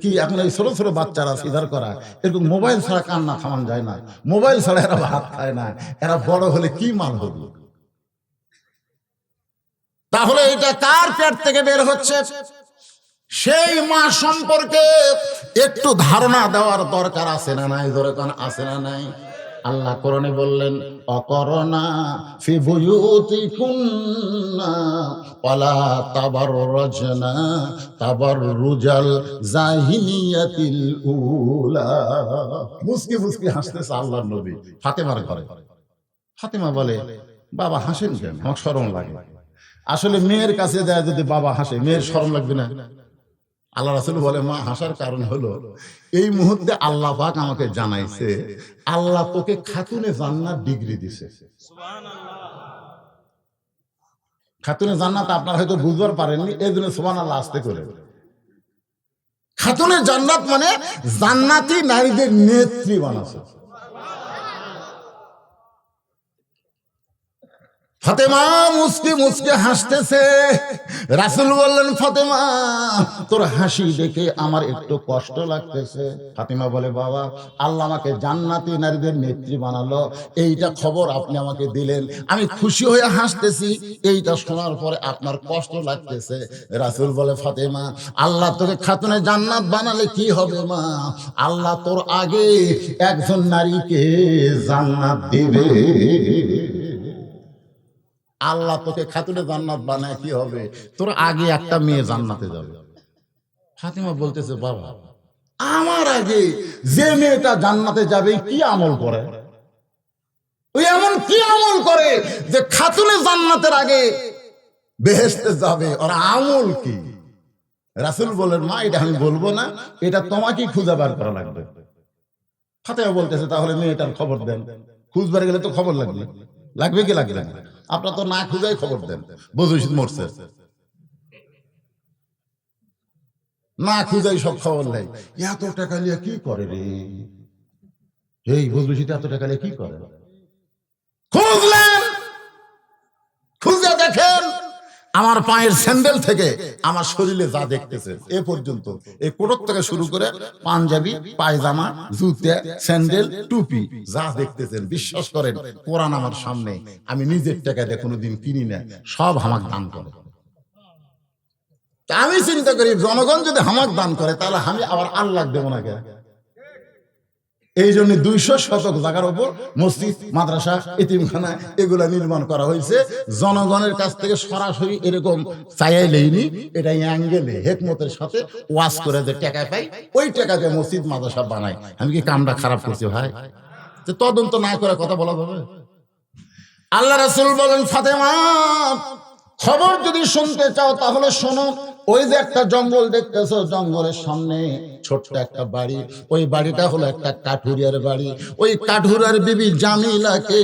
কি এখন এই ছোট ছোট বাচ্চারা সিজার করা, এরকম মোবাইল ছাড়া কান্না থামান যায় না, মোবাইল ছাড়া এরা ভাত খায় না, এরা বড় হলে কি মান হবে? তাহলে এটা কার পেট থেকে বের হচ্ছে সেই মা সম্পর্কে একটু ধারণা দেওয়ার দরকার আছে না নাই? জোরে কোন আছে না নাই? আল্লাহ কোরআনে বললেন, অকরনা ফি বুয়ুতিকুন্না ওয়ালা তাবাররাজনা তাবাররুজাল জাহিলিয়াতিল উলা। মুস্কি মুস্কি হাসতেছে আল্লাহর নবী ফাতেমার ঘরে। ফাতেমা বলে, বাবা হাসেন কেন? আমার শরম লাগে। আসলে মেয়ের কাছে যায় যদি বাবা হাসে, মেয়ের শরম লাগবে না? আল্লাহ রাসূল বলে, মা হাসার কারণ হলো এই মুহূর্তে আল্লাহ পাক আমাকে জানাইছে আল্লাহ তোকে খাতুনে জান্নাত ডিগ্রি দিছে। খাতুনে জান্নাত আপনারা হয়তো বুঝবার পারেননি, এই জন্য সুবহানাল্লাহ আস্তে করে। খাতুনে জান্নাত মানে জান্নাতি নারীদের নেত্রী বানাছে। ফাতেমা মুস্কি মুস্কি হাসতেছে। রাসূল বললেন, ফাতেমা তোর হাসি দেখে আমার একটু কষ্ট লাগতেছে। ফাতেমা বলে, বাবা আল্লাহ আমাকে জান্নাতি নারীদের নেত্রী বানালো, এইটা খবর আপনি আমাকে দিলেন, আমি খুশি হয়ে হাসতেছি, এইটা শোনার পরে আপনার কষ্ট লাগতেছে। রাসূল বলে, ফাতেমা আল্লাহ তোকে খাতুনে জান্নাত বানালে কি হবে মা, আল্লাহ তোর আগে একজন নারীকে জান্নাত দিবে। আল্লাহ তোকে খাতুনে জান্নাত বানায় কি হবে, তোর আগে একটা মেয়ে জান্নাতে যাবে। ফাতেমা বলতেছে, বাবা আমার আগে যে মেয়েটা জান্নাতে যাবে কি আমল করে, ওই এমন কি আমল করে যে খাতুনে জান্নাতের আগে বেহেশতে যাবে, ওর আমল কি? রাসূল বলেন, মা এটা আমি বলবো না, এটা তোমাকেই খুঁজে বার করা লাগবে। ফাতেমা বলতেছে, তাহলে মেয়েটার খবর দেন। খুঁজবার গেলে তো খবর লাগবে, লাগবে কি লাগবে না? আপনার তো না খুঁজাই খবর দেন, বজুশিদ মরছে, না খুঁজাই সব খবর নেই। এত টাকা নিয়ে কি করে রে, এই বজুশিদ এত টাকা নিয়ে কি করে? খুঁজলেন, খুঁজে দেখেন আমার পায়ের স্যান্ডেল থেকে আমার শরীরে যা দেখতেছে এ পর্যন্ত, এই কোটর থেকে শুরু করে পাঞ্জাবি, পায়জামা, জুতা, স্যান্ডেল, টুপি যা দেখতেছেন, বিশ্বাস করেন কোরআন আমার সামনে, আমি নিজের টাকা দিয়ে কোনোদিন কিনি না, সব হামাক দান করে। আমি চিন্তা করি জনগণ যদি হামাক দান করে তাহলে আমি আবার আল্লাহ দেবো না কে? এই জন্য 200 শতক জায়গার উপর মসজিদ, মাদ্রাসা, এতিমখানা এগুলা নির্মাণ করা হয়েছে। জনগণের কাছ থেকে সরাসরি এরকম চাইয়াই লেইনি, এটা অ্যাঙ্গেলে হেকমতের সাথে ওয়াজ করে যে টাকা পাই, ওই টাকা দিয়ে মসজিদ মাদ্রাসা বানাই। আমি কি কামটা খারাপ করছি ভাই? তদন্ত না করে কথা বলা যাবে? আল্লাহ রাসূল বলেন, ফাতেমা খবর যদি শুনতে চাও তাহলে শোনো, ওই যে একটা জঙ্গল দেখতেছো, জঙ্গলের সামনে ছোট্ট একটা বাড়ি, ওই বাড়িটা হলো একটা কাঠুরিয়ার বাড়ি। ওই কাঠুরিয়ার বিবি জামিলাকে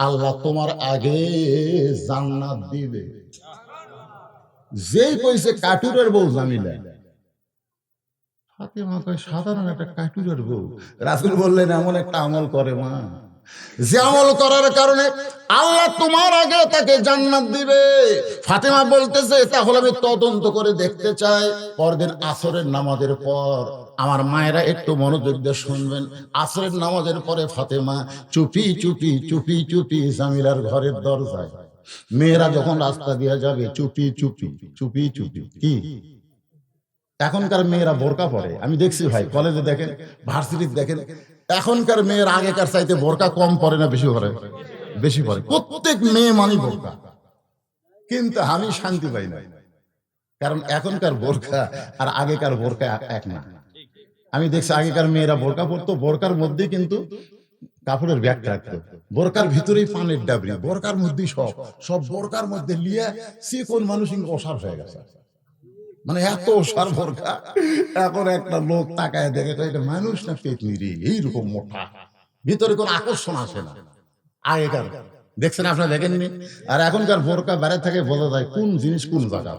আল্লাহ তোমার আগে জান্নাত দিবে। যেই কইছে কাঠুরিয়ার বউ জামিলা, ফাতেমা কয় সাধারণ একটা কাঠুরিয়ার বউ। রাসূল বললেন, এমন একটা আমল করে মা, যে আমল করার কারণে আল্লাহ তোমার আগে তাকে জান্নাত দিবে। ফাতেমা বলতেছে, তাহলে আমি তদন্ত করে দেখতে চাই। পরদিন আসরের নামাজের পর, আমার মায়েরা একটু মনোযোগ দিয়ে শুনবেন, আসরের নামাজের পরে ফাতেমা চুপি চুপি চুপি চুপি জামিলার ঘরের দরজায়, মেয়েরা যখন রাস্তা দিয়ে যাবে চুপি চুপি চুপি চুপি। কি এখনকার মেয়েরা বোরকা পরে, আমি দেখছি ভাই, কলেজে দেখেন, ভার্সিটিতে দেখেন, এখনকার মেয়ের আগেকার চাইতে বোরকা কম পরে না বেশি পরে? বেশি পরে, প্রত্যেক মেয়ে মানি বোরকা। কিন্তু আমি শান্তি পাই না, কারণ এখনকার বোরকা আর আগেকার বোরকা এক না। আমি দেখছি আগেকার মেয়েরা বোরকা পরতো, বোরকার মধ্যে কিন্তু কাপড়ের ব্যাগ রাখতো, বোরকার ভিতরেই পানের ডাবরি, বোরকার মধ্যেই সব সব বোরকার মধ্যে লিয়ে কোন মানুষ অসার হয়ে গেছে, মানে এত সার বোরকা। এখন একটা লোক তাকায় দেখে এটা মানুষ না পেতনি রে, এইরকম মোটা, ভিতরে কোন আকর্ষণ আসে না। আগেকার দেখছেন আপনারা, দেখেননি? আর এখনকার বোরকা বাইরে থেকে বোঝা যায় কোন জিনিস কোন জায়গা।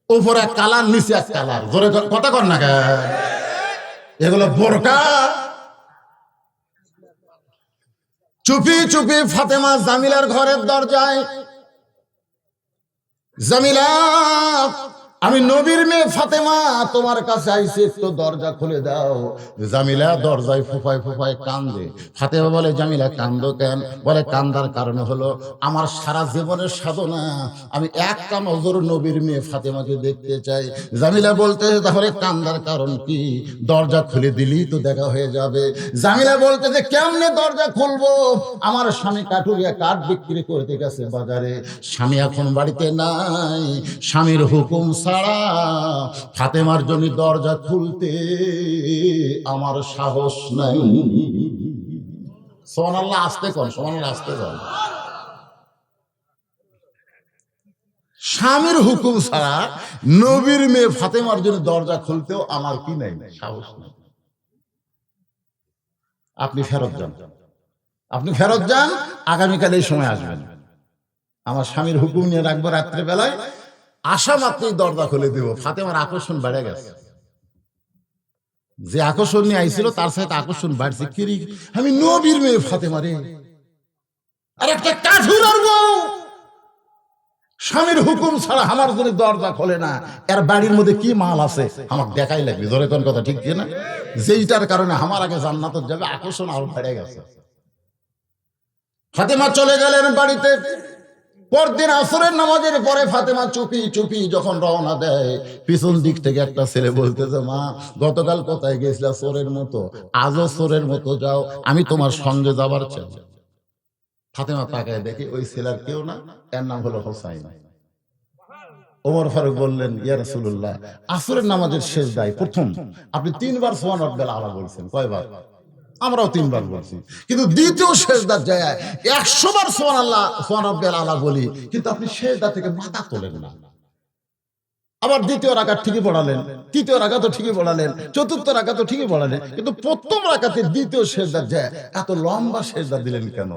উপরে এক কালার, নিচে এক কালার, জোরে কথা কর না কেন? এগুলো বোরকা। চুপি চুপি ফাতেমা জামিলার ঘরের দরজায়, জামিলা আমি নবীর মেয়ে ফাতেমা তোমার কাছে আইছি, একটু দরজা খুলে দাও। জামিলা দরজায় ফুফায় ফুফায় কান্দে। ফাতেমা বলে, জামিলা কান্দো কেন? বলে, কান্দার কারণ হলো আমার সারা জীবনের সাধনা, আমি একটা নজর নবীর মেয়ে ফাতেমাকে দেখতে চাই। জামিলা বলতে, তাহলে কান্দার কারণ কি? দরজা খুলে দিলেই তো দেখা হয়ে যাবে। জামিলা বলতে যে, কেমনে দরজা খুলবো? আমার স্বামী কাঠুরিয়া কাঠ বিক্রি করতে গেছে বাজারে, স্বামী এখন বাড়িতে নাই, স্বামীর হুকুম ছাড়া ফাতেমার জন্য দরজা খুলতে আমার সাহস নাই। সুবহানাল্লাহ, আসতে কোন, সুবহানাল্লাহ আসতে কোন। স্বামীর হুকুম ছাড়া নবীর মেয়ে ফাতেমার জন্য দরজা খুলতেও আমার কি নাই, সাহস নাই। আপনি ফেরত যান, আপনি ফেরত যান, আগামীকাল এই সময় আসবেন। আমার স্বামীর হুকুম নিয়ে রাখবো, রাত্রে বেলায় আসা মাত্রই দরজা খুলে দেব। ফাতেমার আকর্ষণ বেড়ে গেছে, যে আকর্ষণ নিয়ে আইছিল তার সাথে আকর্ষণ বাড়ছে। কিরি, আমি নবীর মেয়ে ফাতেমা রে, আর একটা কাঠুরার বউ স্বামীর হুকুম ছাড়া আমার জন্য দরজা খোলে না, এর বাড়ির মধ্যে কি মাল আছে আমার দেখাই লাগবে। ধরে কোন কথা ঠিক না? যেইটার কারণে আমার আগে জান্নাতে যাবে, আকর্ষণ আরো বেড়ে গেছে। ফাতেমা চলে গেলেন বাড়িতে। পরদিন আসরের নামাজের পরে ফাতেমা চুপি চুপি যখন রওনা দেয়, পিছন দিক থেকে একটা ছেলে বলতেছে, মা গতকাল কোথায় গেছিলা? চোরের মতো, আজও চোরের মতো যাও, আমি তোমার সঙ্গে যাবার চাই। ফাতেমা তাকায় দেখে ওই ছেলের কেউ না, এর নাম হলো হোসাইন। ওমর ফারুক বললেন, ইয়া রাসূলুল্লাহ, আসরের নামাজের শেষদায় প্রথম আপনি 3 বার সুবহান রাব্বিল আলা বলছেন, কয়বার? আমরাও 3 বার বলছি, কিন্তু দ্বিতীয় সেজদার জায়গায় 100 বার সুবহানাল্লাহ সুবহান রাব্বিল আলা বলি, কিন্তু আপনি সেজদা থেকে মাথা তোলেন না। আবার দ্বিতীয় রাকাত ঠিকই পড়ালেন, তৃতীয় রাকাতও ঠিকই পড়ালেন, চতুর্থ রাকাতও ঠিকই পড়ালেন, কিন্তু প্রথম রাকাতে দ্বিতীয় সেজদার যায় এত লম্বা সেজদা দিলেন কেন?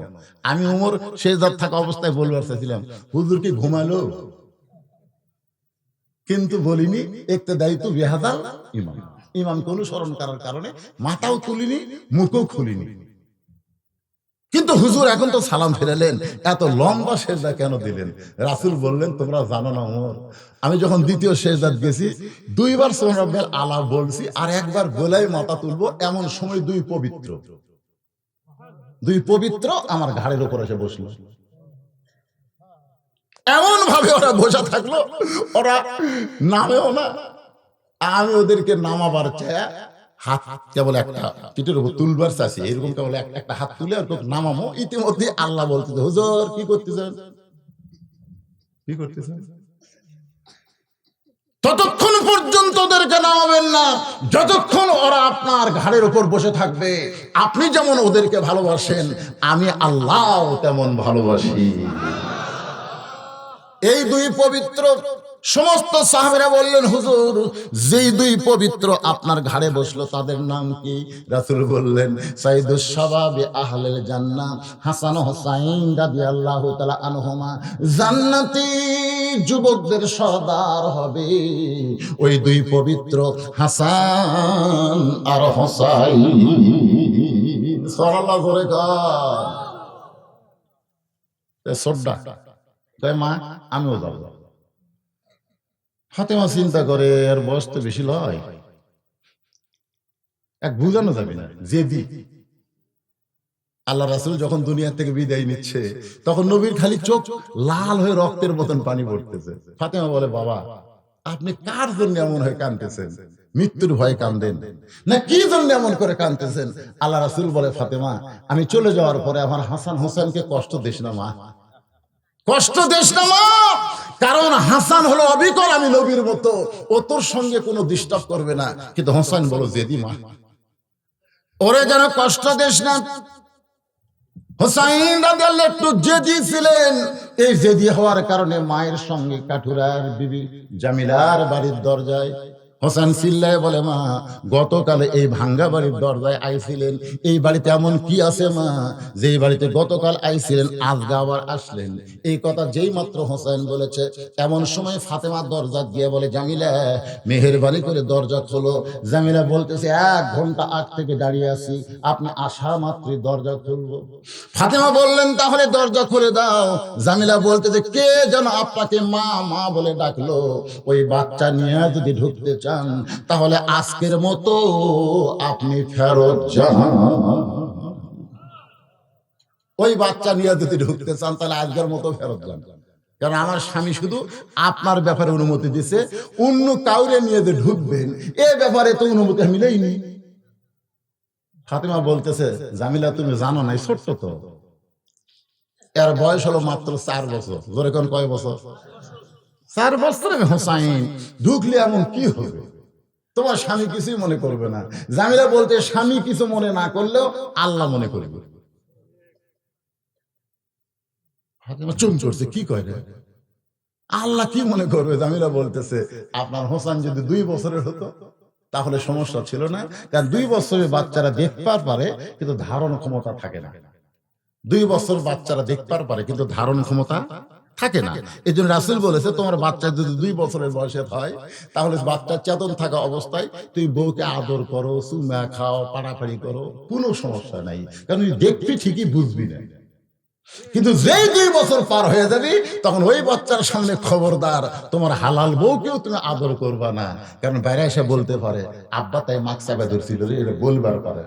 আমি ওমর সেজদার থাকা অবস্থায় বলবার চাইছিলাম, হুজুর কি ঘুমালো? কিন্তু বলিনি, ইক্তেদাইতু বিহাদাল ইমাম, ইমামকে অনুসরণ করার কারণে মাথাও তুলিনি, মুখও খুলিনি। কিন্তু হুজুর এখন তো সালাম ফেরালেন, এত লম্বা সেজদা কেন দিলেন? রাসূল বললেন, তোমরা জানো না ওমর, আমি যখন দ্বিতীয় সেজদাত গেছি 2 বার সুবহান রাব্বিল আলা বলছি, আর একবার গলায় মাথা তুলবো, এমন সময় দুই পবিত্র আমার ঘাড়ের উপর এসে বসলো। এমন ভাবে ওরা বসা থাকলো, ওরা নামেও না। আমি ওদেরকে নামাবার চায় হাত কেবল একটা পিঠের উপর তুলবার চাচ্ছি, এরকম কেবল একটা হাত তুলে আর নামামো। ইতিমধ্যে আল্লাহ বলতেছে, হুজুর কি করতেছেন, কি করতেছেন? ততক্ষণ পর্যন্ত ওদেরকে নামাবেন না যতক্ষণ ওরা আপনার ঘাড়ের উপর বসে থাকবে। আপনি যেমন ওদেরকে ভালোবাসেন, আমি আল্লাহ তেমন ভালোবাসি। এই দুই পবিত্র, সমস্ত সাহাবীরা বললেন, হুজুর যেই দুই পবিত্র আপনার ঘাড়ে বসলো তাদের নাম কি? রাসূল বললেন, সাইয়্যিদুশ শাবাবি আহলিল জান্নাহ হাসান হুসাইন রাদিয়াল্লাহু তাআলা আনহুমা, জান্নাতি যুবকদের সর্দার হবে ওই দুই পবিত্র হাসান আর হুসাইন। সাল্লাল্লাহু আলাইহি ওয়াসাল্লাম। তাই মা আমিও যাব। ফাতেমা চিন্তা করে, আর বয়স তো বেশি লয়, এক বুঝানো যাবে না জেদি। আল্লাহ রাসূল যখন দুনিয়া থেকে বিদায় নিচ্ছে, তখন নবীর খালি চোখ লাল হয়ে রক্তের মতন পানি পড়তেছে। ফাতেমা বলে, বাবা আপনি কার জন্য এমন হয়ে কাঁদতেছেন? মৃত্যুর ভয়ে কাঁদেন না কি জন্য এমন করে কাঁদতেছেন? আল্লাহ রাসূল বলে, ফাতেমা আমি চলে যাওয়ার পরে আমার হাসান হোসেনকে কষ্ট দিস না মা, কষ্ট দিস না মা, কারণ হাসান হলো অবিকল আমি নবীর মতো, ও তোর সঙ্গে কোনো ডিস্টার্ব করবে না, কিন্তু হোসেন বলো জেদি মা, ওরে যেন কষ্ট দিস না। হোসাইন রাদিয়াল্লাহু একটু জেদি ছিলেন, এই জেদি হওয়ার কারণে মায়ের সঙ্গে কাঠুরার বিবি জামিলার বাড়ির দরজায় হোসেন চিল্লায় বলে, মা গতকালে এই ভাঙ্গা বাড়ির দরজায় আইছিলেন, এই বাড়িতে এমন কি আছে মা যে এই বাড়িতে গতকাল আইছিলেন আজকে আবার আসলেন? এই কথা যেই মাত্র হোসেন বলেছে, এমন সময় ফাতেমা দরজা দিয়ে বলে, জামিলা মেহেরবানি করে দরজা খোলো। জামিলা বলতেছে, 1 ঘন্টা আগ থেকে দাঁড়িয়ে আছি, আপনি আসা মাত্রই দরজা খুলবো। ফাতেমা বললেন, তাহলে দরজা খুলে দাও। জামিলা বলতেছে, কে যেন আপনাকে মা মা বলে ডাকলো, ওই বাচ্চা নিয়ে যদি ঢুকতে চান তাহলে আজকের মতো আপনি ফেরত যান। ওই বাচ্চা নিয়ে যদি ঢুকতে চান তাহলে আজকের মতো ফেরত যান, কারণ আমার স্বামী শুধু আপনার ব্যাপারে অনুমতি দিছে, অন্য কাউরে নিয়ে যে ঢুকবেন এ ব্যাপারে তো অনুমতি মিলেইনি। ফাতেমা বলতেছে, জামিলা তুমি জানো না, ছোট্ট তো, এর বয়স হলো মাত্র 4 বছর। জোরে কোন কয় বছর? 4 বছরে হোসাইন ঢুকলে এমন কি হবে? তোমার স্বামী কিছুই মনে করবে না। জামিলা বলতে, স্বামী কিছু মনে না করলেও আল্লাহ মনে করবে। ফাতেমা চুপ করছে, কি কয় রে, আল্লাহ কি মনে করবে? জামিলা বলতেছে, আপনার হোসেন যদি 2 বছরের হতো তাহলে সমস্যা ছিল না, কারণ 2 বছরের বাচ্চারা দেখবার পারে কিন্তু ধারণ ক্ষমতা থাকে না। 2 বছর বাচ্চারা দেখবার পারে কিন্তু ধারণ ক্ষমতা থাকে না। এই জন্য রাসূল বলেছে, তোমার বাচ্চা যদি 2 বছরের বয়সে হয় তাহলে বাচ্চা চেতন থাকা অবস্থায় তুমি বউকে আদর করো, চুমা খাও, পাড়াপাড়ি করো, কোনো সমস্যা নাই, কারণ দেখবি ঠিকই, বুঝবি না। কিন্তু যেই 2 বছর পার হয়ে যাবে তখন ওই বাচ্চার সামনে খবরদার, তোমার হালাল বউকেও তুমি আদর করবা না, কারণ বাইরে এসে বলতে পারে আব্বা তাই মাছ চাপা ধরছিল, এটা বলবার পারে।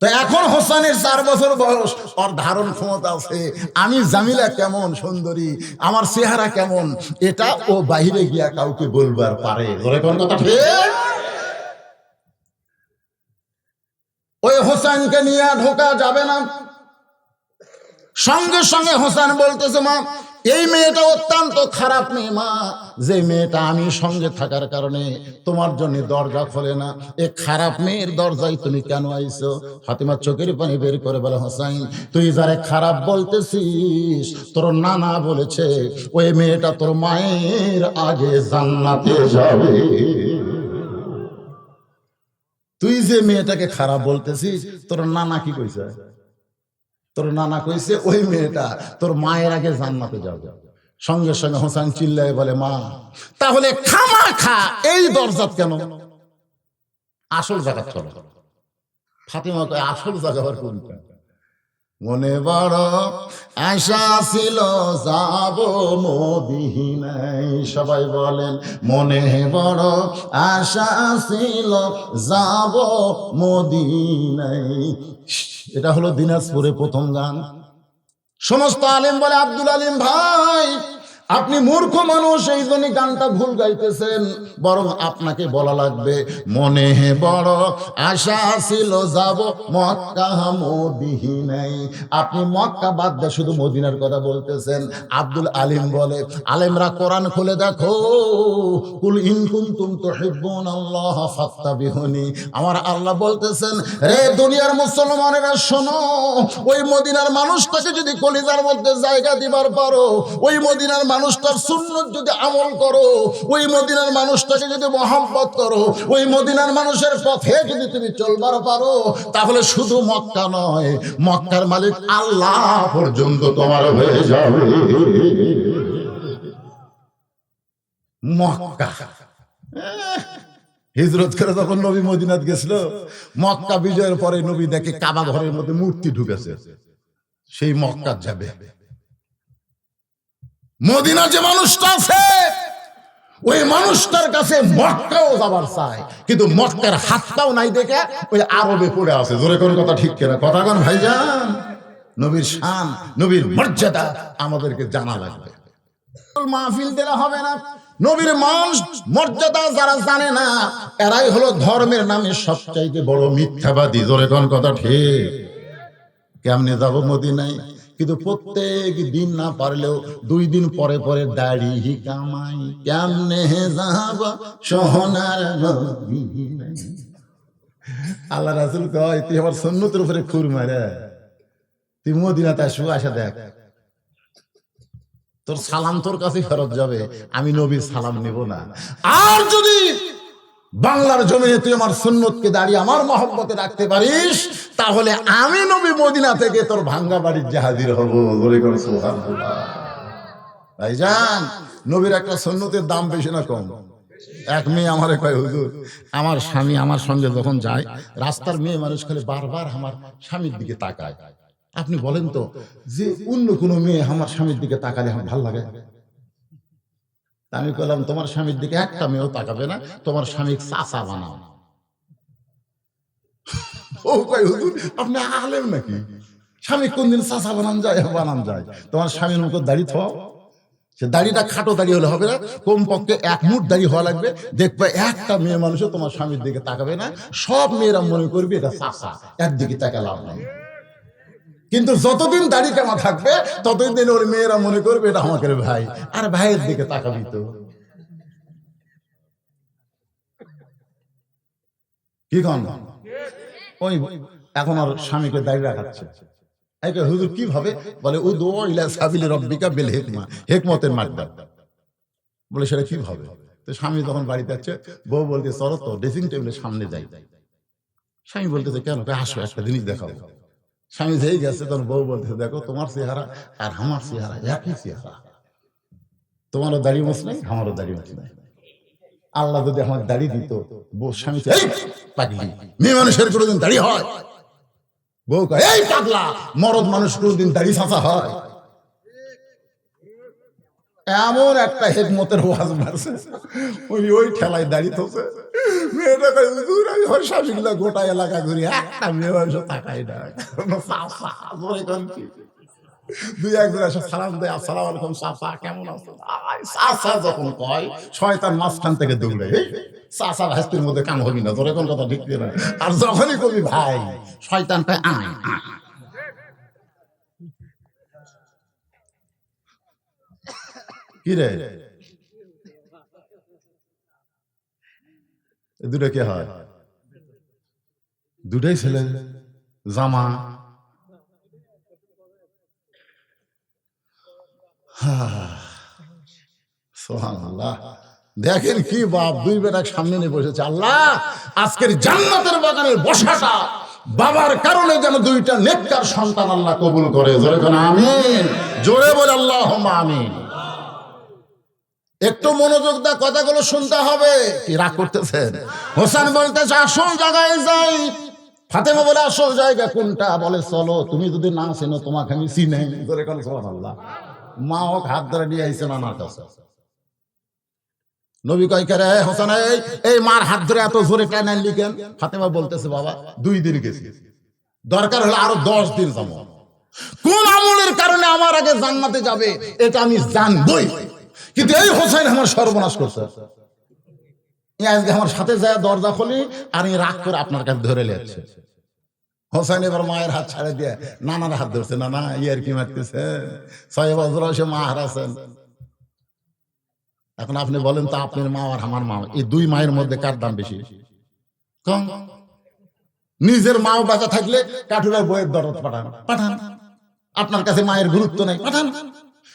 তো এখন হোসেনের 4 বছর বয়স, ওর ধারণ ক্ষমতা আছে। আমি জামিলা কেমন সুন্দরী, আমার চেহারা কেমন, এটা ও বাইরে গিয়া কাউকে বলবার পারে। ধরে কোন কথা ঠিক? ওই হোসেনকে নিয়ে ঢোকা যাবে না। সঙ্গে সঙ্গে হোসেন বলতেছে, মা এই মেয়েটা অত্যন্ত খারাপ মেয়ে মা, যে মেয়েটা আমি সঙ্গে থাকার কারণে তোমার জন্য দরজা খোলে না, এ খারাপ মেয়ের দরজায় তুমি কেন আইছো? ফাতেমা চোখের পানি বের করে বলে, হোসেন তুই যারে খারাপ বলতেছিস তোর নানা বলেছে ওই মেয়েটা তোর মায়ের আগে জান্নাতে যাবে। তুই যে মেয়েটাকে খারাপ বলতেছিস তোর নানা কি কইছে? তোর নানা কইছে ওই মেয়েটা তোর মায়ের আগে জান্নাতে যাবে। সঙ্গে সঙ্গে হোসেন চিল্লায় বলে, মা তাহলে খামাখা এই দরজা কেন, আসল জায়গা চলো। ফাতেমা কয়, আসল জায়গা আবার কোনটা? মনে বড় আশা ছিল যাব মদিনায়। সবাই বলেন, মনে বড় আশা ছিল যাব মদিনায়। এটা হলো দিনাজপুরে প্রথম গান। সমস্ত আলেম বলে, আব্দুল আলিম ভাই আপনি মূর্খ মানুষ, এই জন্য গানটা ভুল গাইতেছেন, বরং আপনাকে বলা লাগবে, মনে বড় আশা ছিল যাব মক্কা মদিনায়। আপনি মক্কা বাদ দিয়ে শুধু মদিনার কথা বলতেছেন। আব্দুল আলিম বলে, আলেমরা কোরআন খুলে দেখো, কুল ইন কুনতুম তুহিব্বুনাল্লাহ ফাত্তাবিহুনি। আমার আল্লাহ বলতেছেন, রে দুনিয়ার মুসলমানেরা শোনো, ওই মদিনার মানুষটাকে যদি কলিজার মধ্যে জায়গা দিবার পারো, ওই মদিনার মানুষটার সুন্নত যদি আমল করো, ওই মদিনার মানুষটাকে যদি মহব্বত করো, ওই মদিনার মানুষের পথে যদি তুমি চলবার পারো, তাহলে শুধু মক্কা নয়, মক্কার মালিক আল্লাহ পর্যন্ত তোমার হয়ে যাবে। মক্কা হিজরত করে যখন নবী মদিনাত গেছিল, মক্কা বিজয়ের পরে নবী দেখে কাবা ঘরের মধ্যে মূর্তি ঢুকেছে, সেই মক্কা যাবে। মদিনা যে মানুষটা আছে ওই মানুষটার কাছে মক্কাও যাবার চায়, কিন্তু মক্কার হাতটাও নাই দেখে ওই আরবে পড়ে আছে। জোরে কোন কথা ঠিক কিনা? কথা কোন ভাইজান? নবীর শান, নবীর মর্যাদা আমাদেরকে জানা লাগবে। মাহফিল দেওয়া হবে না। নবীর মান মর্যাদা যারা জানে না, এরাই হলো ধর্মের নামে সবচাইতে বড় মিথ্যাবাদী। জোরে কোন কথা ঠিক? কেমনে যাব মদিনায়? কিন্তু প্রত্যেক দিন না পারলেও 2 দিন পরে পরে দাড়ি কামাই, কেমনে যাব সোনার মদিনায়। আল্লাহ রাসূল কয়, তুই আমার সুন্নতের উপরে খুর মারে, তুই মদিনাতে আসবো, আসা দেখ। তোর সালাম তোর কাছে ফেরত যাবে, আমি নবীর সালাম নেব না। আর যদি বাংলার জমিনে তুই আমার সুন্নতকে দাঁড়িয়ে আমার মহব্বতে রাখতে পারিস, তাহলে আমি নবী মদিনা থেকে তোর ভাঙ্গা বাড়ির জাহাজির হব। বলে করে সুবহানাল্লাহ। ভাইজান, নবীর একটা সুন্নতের দাম বেশি না কম? এক মেয়ে আমারে কয়, হুজুর আমার স্বামী আমার সঙ্গে যখন যায়, রাস্তার মেয়ে মানুষ খালি বারবার আমার স্বামীর দিকে তাকায়। আপনি বলেন তো, যে অন্য কোনো মেয়ে আমার স্বামীর দিকে তাকালে আমার ভালো লাগে? আমি বললাম, তোমার স্বামীর দিকে একটা মেয়েও তাকাবে না, তোমার স্বামী চাচা বানাও। ও কয়, হুজুর আপনি আলেম নাকি? স্বামী কোনদিন চাচা বানান যায়? তোমার স্বামীর মুখ দাড়ি থাও, সে দাড়িটা খাটো দাড়ি হলে হবে না, কমপক্ষে এক মুঠ দাড়ি হওয়া লাগবে। দেখবে একটা মেয়ে মানুষও তোমার স্বামীর দিকে তাকাবে না, সব মেয়েরা মনে করবে এটা চাচা, এর দিকে তাকা লাভ নাই। কিন্তু যতদিন দাড়ি কামা থাকবে ততদিন ওর মেয়েরা মনে করবে এটা আমাকে ভাই, আর ভাইয়ের দিকে তাকাবি তো। কি কন? ওই এখন আর স্বামীকে দাড়ি রাখাচ্ছে। হুজুর কিভাবে? বলে উদু ইলা সাবিলি রাব্বিকা বিল হিকমা, হিকমতের মাধ্যমে। বলে সেটা কিভাবে? তো স্বামী যখন বাড়িতে যাচ্ছে, বউ বলতে চলো তো ড্রেসিং টেবিলের সামনে যাই। স্বামী বলতেছে কেন? আসো একটা জিনিস দেখাবো। স্বামী যেই গেছে তখন বউ বলতেছে, দেখো তোমার চেহারা আর আমার চেহারা একই চেহারা, তোমারও দাড়ি মোছ নাই, আমারও দাড়ি মোছ নাই। আল্লাহ যদি আমার দাড়ি দিত, বউ স্বামী পাগলি, মেয়ে মানুষের কোনোদিন দাড়ি হয়? বউ কয়, এই পাগলা, মরদ মানুষ কোনোদিন দাড়ি ছাঁচা হয়? এমন একটা হিকমতের ওয়াজ মারছে, ওই ঠেলায় দাড়ি থোছে। মেয়েটা কয়, হুজুর আমি ওর স্বামীগুলা গোটা এলাকা ঘুরি, একটা মেয়ে মানুষ তাকাই না। দুই একজন এসে সালাম দেয়, আসসালামু আলাইকুম চাচা, কেমন আছেন? চাচা যখন কয়, শয়তান মাঝখান থেকে দৌড়ে, চাচা ভাস্তির মধ্যে কাম হবি না, তোর এখন কথা ঠিক না। আর যখনই কবি ভাই, শয়তান কয় আয় আয়। কি রে, দুটো কে হয়? দুটাই ছেলে, জামা। সুবহানাল্লাহ। দেখেন কি বাপ, দুই বেটা সামনে নিয়ে বসেছে। আল্লাহ আজকের জান্নাতের বাগানের বসাটা বাবার কারণে যেন দুইটা নেককার সন্তান আল্লাহ কবুল করে। জোরে বলেন আমিন। জোরে বলে আল্লাহুম্মা আমিন। একটু মনোযোগ দা, কথাগুলো শুনতে হবে। কি রাগ করতেছেন? হোসেন বলতেছে আসল জায়গায় যাই। ফাতেমা বলে আসল জায়গা কোনটা? বলে চলো, তুমি যদি না চেনো তোমাকে আমি চিনাই। জোরে বলেন সুবহানাল্লাহ। মা ওকে হাত ধরে নিয়ে আইছে নানার কাছে। নবী কয়, কে রে হোসেন, এই মার হাত ধরে এত জোরে কেন আনলি কেন? ফাতেমা বলতেছে, বাবা 2 দিন গেছি, দরকার হলে আরো 10 দিন যাবো। কোন আমলের কারণে আমার আগে জান্নাতে যাবে এটা আমি জানবই, কিন্তু এই হোসেন আমার সর্বনাশ করছে। আজকে আমার সাথে যায় দরজা খুলি আর রাগ করে আপনার কাছে ধরে নিচ্ছে। হোসেন এবার মায়ের হাত ছাড়ে দিয়ে নানার হাত ধরছে। নানা ইয়ার কি মারতেছে, 6 বছর বয়সে মা হারাছেন। এখন আপনি বলেন তো, আপনার মা আর আমার মা, এই 2 মায়ের মধ্যে কার দাম বেশি? কম। নিজের মাও বাঁচা থাকলে কাঠুরের বইয়ের দরদ পাঠান পাঠান, আপনার কাছে মায়ের গুরুত্ব নেই, পাঠান।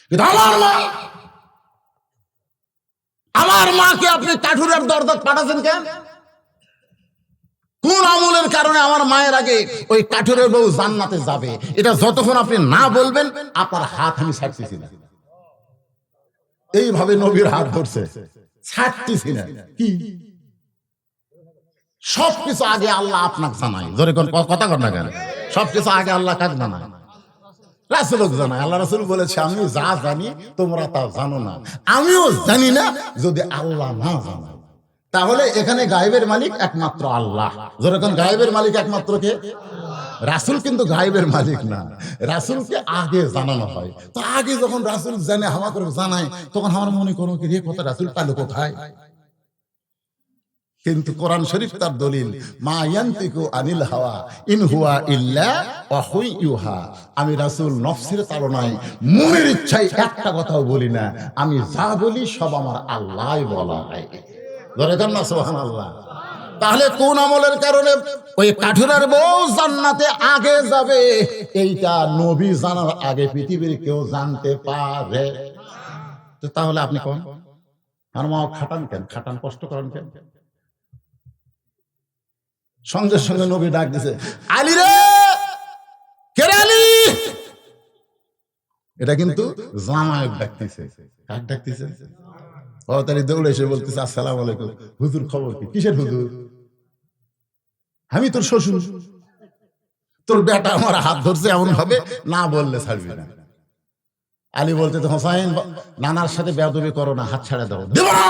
কিন্তু আমার মাকে আপনি কাঠুরের দরদ পাঠাচ্ছেন কেন? কোন আমলের কারণে আমার মায়ের আগে ওই কাঠুরের বউ জান্নাতে যাবে, এটা যতক্ষণ আপনি না বলবেন আপনার হাত আমি ছাড়তেছি না। এইভাবে নবীর হাত ধরছে, ছাড়তেছি না। কি সবকিছু আগে আল্লাহ আপনাকে জানায়। ধরে কথা কর না কেন? সবকিছু আগে আল্লাহ কাজ জানায়, রাসূলকে জানায়। আল্লাহ রাসূল বলেছে, আমি যা জানি তোমরা তা জানো না, আমিও জানি না যদি আল্লাহ না জানায়। তাহলে এখানে গায়েবের মালিক একমাত্র আল্লাহ। যখন গায়েবের মালিক একমাত্র কে? রাসূল কিন্তু গায়েবের মালিক না, রাসূলকে আগে জানানো হয়। তো আগে যখন রাসূল জানে, হাওয়া করে জানায়, তখন আমার মনে করো কি রে কথা রাসূল পালো কোথায়? কিন্তু কোরআন শরীফ তার দলিল, মা ইয়ান্তিকু আনিল হাওয়া ইন হুয়া ইল্লা ওয়াহী ইউহা। আমি রাসূল নফসের তাড়নায় মনের ইচ্ছায় একটা কথাও বলি না, আমি যা বলি সব আমার আল্লাহই বলা হয়। ধরে দেন না সুবহানাল্লাহ। তাহলে কোন আমলের কারণে ওই কাঠুরের বউ জান্নাতে আগে যাবে এইটা নবী জানার আগে পৃথিবীর কেউ জানতে পারে? তো তাহলে আপনি কোন আর মা খাটান কেন, খাটান কষ্ট করেন কেন? সঙ্গে সঙ্গে নবী ডাক দিছে, আলী রে, কে রে আলী? এটা কিন্তু জামায়ের ডাকতেছে। কাক ডাকতেছে? ও তারি দৌড়ে এসে বলতেছে, আসসালামু আলাইকুম। হুজুর খবর কি? কিসের হুজুর? আমি তোর শ্বশুর, তোর বেটা আমার হাত ধরছে এমন ভাবে না বললে ছাড়বি না। আলী বলতে, হোসাইন নানার সাথে বেয়াদবি করো না, হাত ছাড়া দাও। দেব না,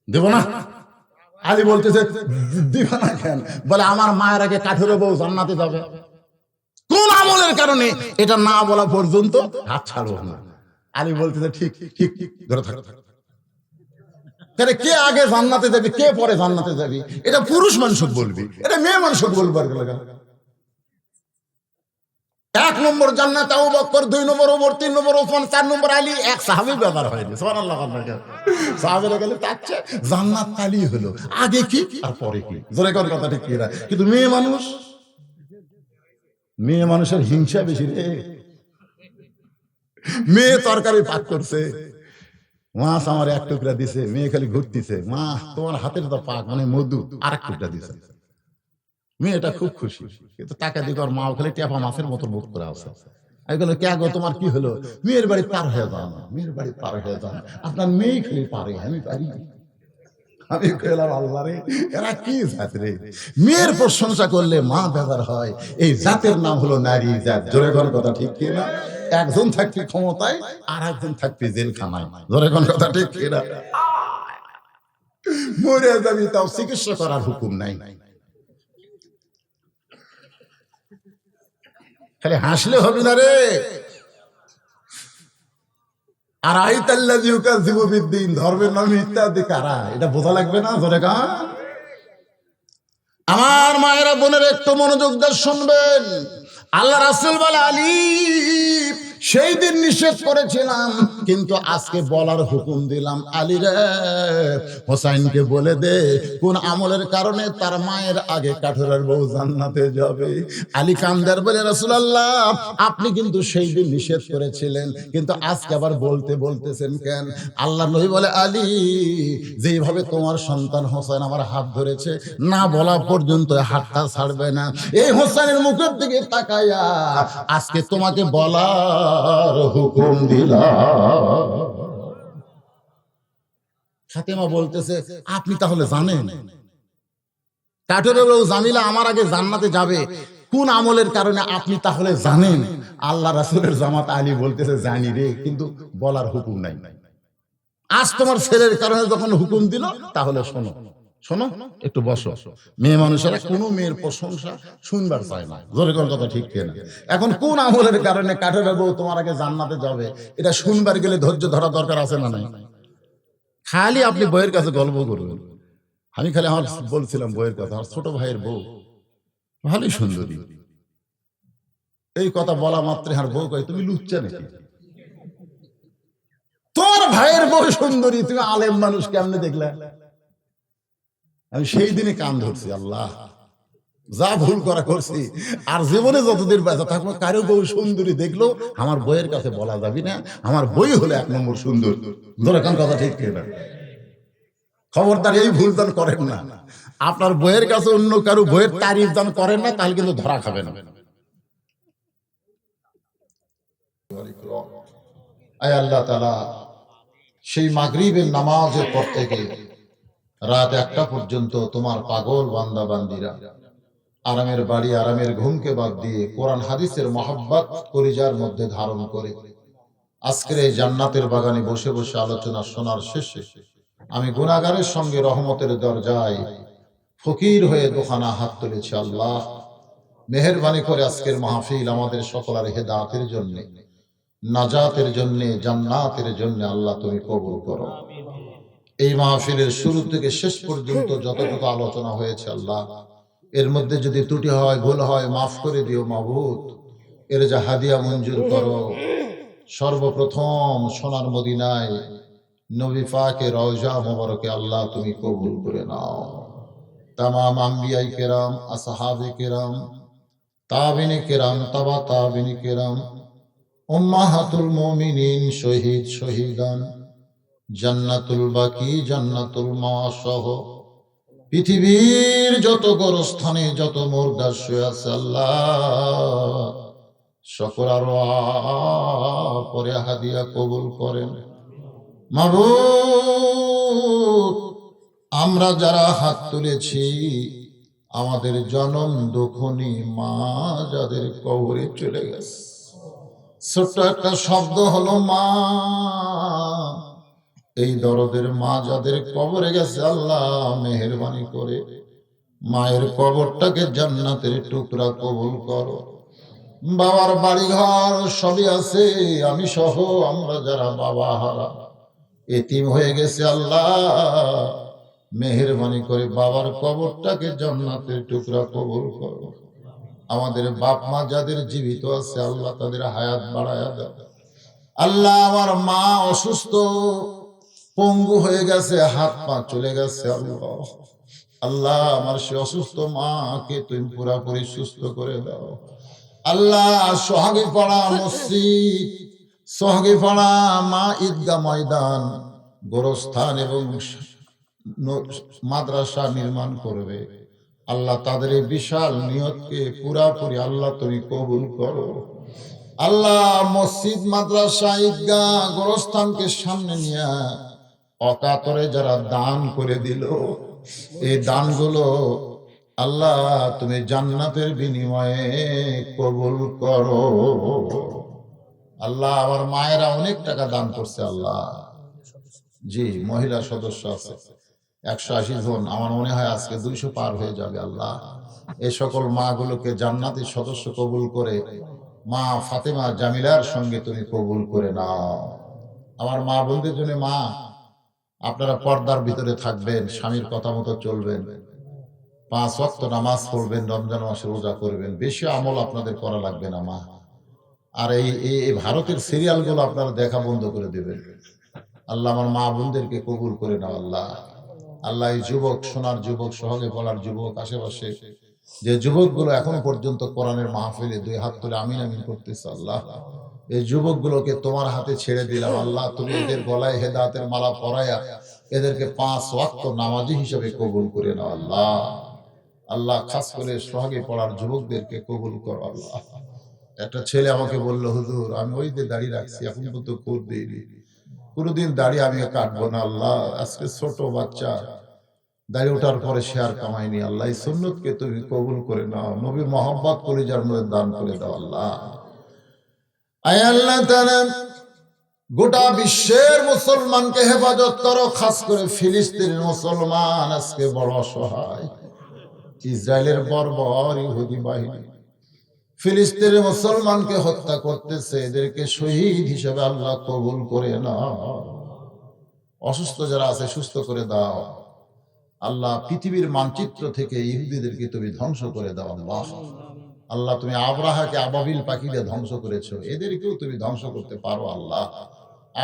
দেব না। আলী বলতেছে, দিব না কেন? বলে আমার মায়ের আগে কাঠুরে বউ জান্নাতে যাবে। কোন আমলের কারণে এটা না বলা পর্যন্ত হাত ছাড়বো না। আলী বলতেছে, ঠিক ঠিক ঠিক, ধরে থাকো। তাহলে কে আগে জান্নাতে যাবে, কে পরে জান্নাতে যাবে? এটা পুরুষ মানুষ বলবি, এটা মেয়ে মানুষ বলবার। 1 নম্বর জান্নাত আবু বকর, 2 নম্বর ওমর, 3 নম্বর ওসমান, 4 নম্বর আলী। এক সাহাবী ব্যাপার হয়নি। সুবহানাল্লাহ। সাহাবীরা গেলে তাচ্ছে জান্নাত আলী হলো, আগে কি আর পরে কি? জোরে কোন কথা ঠিক কি না? কিন্তু মেয়ে মানুষ, মেয়ে মানুষের হিংসা বেশি রে। মেয়ে তরকারি পাক করছে, মাছ আমার 1 টুকরা দিছে, মেয়ে খালি ঘুরতিছে, মা তোমার হাতের তো পাক মানে মধু, আর 1 টুকরা দিছে। মেয়েটা খুব খুশি, কিন্তু টাকা দিকে ওর মাও খালি টেপা মাছের মতো বোধ করে আছে। এগুলো কে গো, তোমার কি হলো? মেয়ের বাড়ি পার হয়ে যান, মেয়ের বাড়ি পার হয়ে যান। আপনার মেয়ে খালি পারে, আমি পারি। আমি কইলাম, আল্লাহ রে, এরা কি জাত রে? মেয়ের প্রশংসা করলে মা বেজার হয়। এই জাতের নাম হলো নারী জাত। জোরে কোন কথা ঠিক কি না? একজন থাকবে ক্ষমতায়, আর একজন থাকবে জেলখানায়। জোরে কোন কথা ঠিক কি না? মরে যাবি, তাও চিকিৎসা করার হুকুম নাই। খালি হাসলে হবে না রে। আর আইতাল্লাযী ইউকাযযিবু বিদ্দীন, ধর্মের নামে মিথ্যাবাদী কারা? এটা বোঝা লাগবে না? জোরে গান। আমার মায়েরা বোনেরা একটু মনোযোগ দিয়ে শুনবেন। আল্লাহ রাসূল বলে, আলী সেই দিন নিষেধ করেছিলাম, কিন্তু আজকে বলার হুকুম দিলাম। আলী রে, হোসাইনকে বলে দে কোন আমলের কারণে তার মায়ের আগে কাঠুরের বউ জান্নাতে যাবে। আলী কান্দার বলে, রাসূলুল্লাহ আপনি কিন্তু সেই দিন নিষেধ করেছিলেন, কিন্তু আজকে আবার বলতেছেন কেন? আল্লাহ নবী বলে, আলী যেইভাবে তোমার সন্তান হোসেন আমার হাত ধরেছে, না বলা পর্যন্ত হাতটা ছাড়বে না। এই হোসেনের মুখের দিকে তাকাইয়া আজকে তোমাকে বলার হুকুম দিলাম। ফাতেমা বলতেছে, আপনি তাহলে জানেন কাঠুরের বউ জামিলা আমার আগে জান্নাতে যাবে, কোন আমলের কারণে আপনি তাহলে জানেন? আল্লাহ রাসূলের জামাত আলী বলতেছে, জানি রে, কিন্তু বলার হুকুম নাই। আজ তোমার ছেলের কারণে যখন হুকুম দিল, তাহলে শোনো। শোনো, একটু বসো। মেয়ে মানুষেরা কোনো মেয়ের প্রশংসা শুনবার চায় না। জোরে কোন কথা ঠিক কিনা? এখন কোন আমলের কারণে কাঠুরের বউ তোমার আগে জান্নাতে যাবে, এটা শুনবার গেলে ধৈর্য ধরা দরকার আছে না নাই? খালি আপনি বইয়ের কাছে গল্প করবেন। আমি খালি আমার বলছিলাম বইয়ের কথা, আমার ছোট ভাইয়ের বউ ভালোই সুন্দরী। এই কথা বলা মাত্র আর বউ কয়, তুমি লুচ্চা নাকি? তোর ভাইয়ের বউ সুন্দরী, তুমি আলেম মানুষ কেমনে দেখলে? আমি সেই দিনে কান ধরছি, আল্লাহ যা ভুল করা করছি, আর জীবনে যতদিন বেঁচে থাকবো কারো বউ সুন্দরী দেখলো আমার বইয়ের কাছে বলা যাবি না, আমার বই হলো 1 নম্বর সুন্দর। ধরে কোন কথা ঠিক কিনা? খবরদার এই ভুল দান করেন না। আপনার বইয়ের কাছে অন্য কারো বইয়ের তারিফ দান করেন না, তাহলে কিন্তু ধরা খাবেন। আয় আল্লাহ তাআলা, সেই মাগরিবের নামাজের পর থেকে রাত 1টা পর্যন্ত তোমার পাগল বান্দা বান্দিরা আরামের বাড়ি, আরামের ঘুমকে বাদ দিয়ে কোরআন হাদিসের মহব্বত কলিজার মধ্যে ধারণ করে আজকের এই জান্নাতের বাগানে বসে বসে আলোচনা শোনার শেষে আমি গুনাহগারের সঙ্গে রহমতের দরজায় ফকির হয়ে দুখানা হাত তুলেছি। আল্লাহ মেহেরবানি করে আজকের মাহফিল আমাদের সকলের হেদায়েতের জন্য, নাজাতের জন্য, জান্নাতের জন্য আল্লাহ তুমি কবুল করো। এই মাহফিলের শুরু থেকে শেষ পর্যন্ত যতটুকু আলোচনা হয়েছে আল্লাহ, এর মধ্যে যদি ত্রুটি হয়, ভুল হয়, মাফ করে দিও মাবুদ। এর যা হাদিয়া মঞ্জুর করো। সর্বপ্রথম সোনার মদিনায় নবী পাকের রওজা মোবারকে আল্লাহ তুমি কবুল করে নাও। তামাম আম্বিয়াই কেরাম, আসহাবে কেরাম, তাবিনে কেরাম, তাবা তাবিনে কেরাম, উম্মাহাতুল মুমিনিন, শহীদ শহীদান, জান্নাতুল বাকি, জান্নাতুল মাওয়া সহ পৃথিবীর যত গোরস্থানে যত মুর্দা শুয়ে আছে আল্লাহ সকল আরো পরে হাদিয়া কবুল করেন। মাবুদ, আমরা যারা হাত তুলেছি আমাদের জনম দুঃখনী মা যাদের কবরে চলে গেছে, ছোট্ট একটা শব্দ হলো মা, এই দরদের মা যাদের কবরে গেছে আল্লাহ মেহেরবানি করে মায়ের কবরটাকে জান্নাতের টুকরা কবুল করো। বাবার বাড়ি ঘর সবই আছে, আমি সহ আমরা যারা বাবা হারা এতিম হয়ে গেছে আল্লাহ মেহেরবানি করে বাবার কবরটাকে জান্নাতের টুকরা কবুল করো। আমাদের বাপ মা যাদের জীবিত আছে আল্লাহ তাদের হায়াত বাড়ায়া দাও। আল্লাহ আমার মা অসুস্থ, পঙ্গু হয়ে গেছে, হাত পা চলে গেছে আল্লাহ, আল্লাহ আমার সে অসুস্থ মাকে তুমি পুরাপুরি সুস্থ করে দাও। আল্লাহ সোহাগী পাড়া মসজিদ, সোহাগী পাড়া মা ঈদগাহ ময়দান, গোরস্থান এবং মাদ্রাসা নির্মাণ করবে আল্লাহ তাদের এই বিশাল নিয়তকে পুরাপুরি আল্লাহ তুমি কবুল করো। আল্লাহ মসজিদ মাদ্রাসা ঈদগাহ গোরস্থানকে সামনে নিয়ে অকাতরে যারা দান করে দিল এই দানগুলো আল্লাহ তুমি জান্নাতের বিনিময়ে কবুল করো। আল্লাহ আমার মায়েরা অনেক টাকা দান করছে আল্লাহ, জি মহিলা সদস্য আছে 180 জন, আমার মনে হয় আজকে 200 পার হয়ে যাবে। আল্লাহ এই সকল মা গুলোকে জান্নাতের সদস্য কবুল করে মা ফাতেমা জামিলার সঙ্গে তুমি কবুল করে নাও। আমার মা বোনদের জন্য মা আপনারা পর্দার ভিতরে থাকবেন, স্বামীর কথা মতো চলবেন, 5 ওয়াক্ত নামাজ পড়বেন, রমজান মাসে রোজা করবেন, বেশি আমল আপনাদের করা লাগবে না মা। আর এই ভারতের সিরিয়াল গুলো আপনারা দেখা বন্ধ করে দেবেন। আল্লাহ আমার মা বোনদেরকে কবুল করে নাও। আল্লাহ আল্লাহ এই যুবক, সোনার যুবক, সহগে পড়ার যুবক, আশেপাশে যে যুবকগুলো এখনো পর্যন্ত কোরআনের মাহফিলে 2 হাত তুলে আমিন আমিন করতেছে আল্লাহ এই যুবকগুলোকে তোমার হাতে ছেড়ে দিলাম। আল্লাহ তুমি এদের গলায় হেদায়েতের মালা পরায়া এদেরকে 5 ওয়াক্ত নামাজি হিসেবে কবুল করে নাও। আল্লাহ আল্লাহ খাস করে সোহাগে পড়ার যুবকদেরকে কবুল করো। আল্লাহ একটা ছেলে আমাকে বললো, হুজুর আমি ওই যে দাড়ি রাখছি এখন পর্যন্ত কোর দিইনি, কোনোদিন দাড়ি আমি কাটবো না। আল্লাহ আজকে ছোট বাচ্চা দাড়ি ওঠার পরে সে আর কামাইনি। আল্লাহ এই সুন্নতকে তুমি কবুল করে নাও, নবীর মহব্বত কলিজার মধ্যে দান করে দাও। আল্লাহ আয় আল্লাহ তাআলা গোটা বিশ্বের মুসলমানকে হেফাজত করো, খাস করে ফিলিস্তিনের মুসলমান আজকে বড় অসহায়। ইসরায়েলের বর্বর ইহুদি বাহিনী ফিলিস্তিনের মুসলমানকে হত্যা করতেছে, এদেরকে শহীদ হিসেবে আল্লাহ কবুল করে নাও। অসুস্থ যারা আছে সুস্থ করে দাও। আল্লাহ পৃথিবীর মানচিত্র থেকে ইহুদিদেরকে তুমি ধ্বংস করে দাও। আল্লাহ আল্লাহ তুমি আব্রাহাকে আবাবিল পাখিতে ধ্বংস করেছো, এদেরকেও তুমি ধ্বংস করতে পারো। আল্লাহ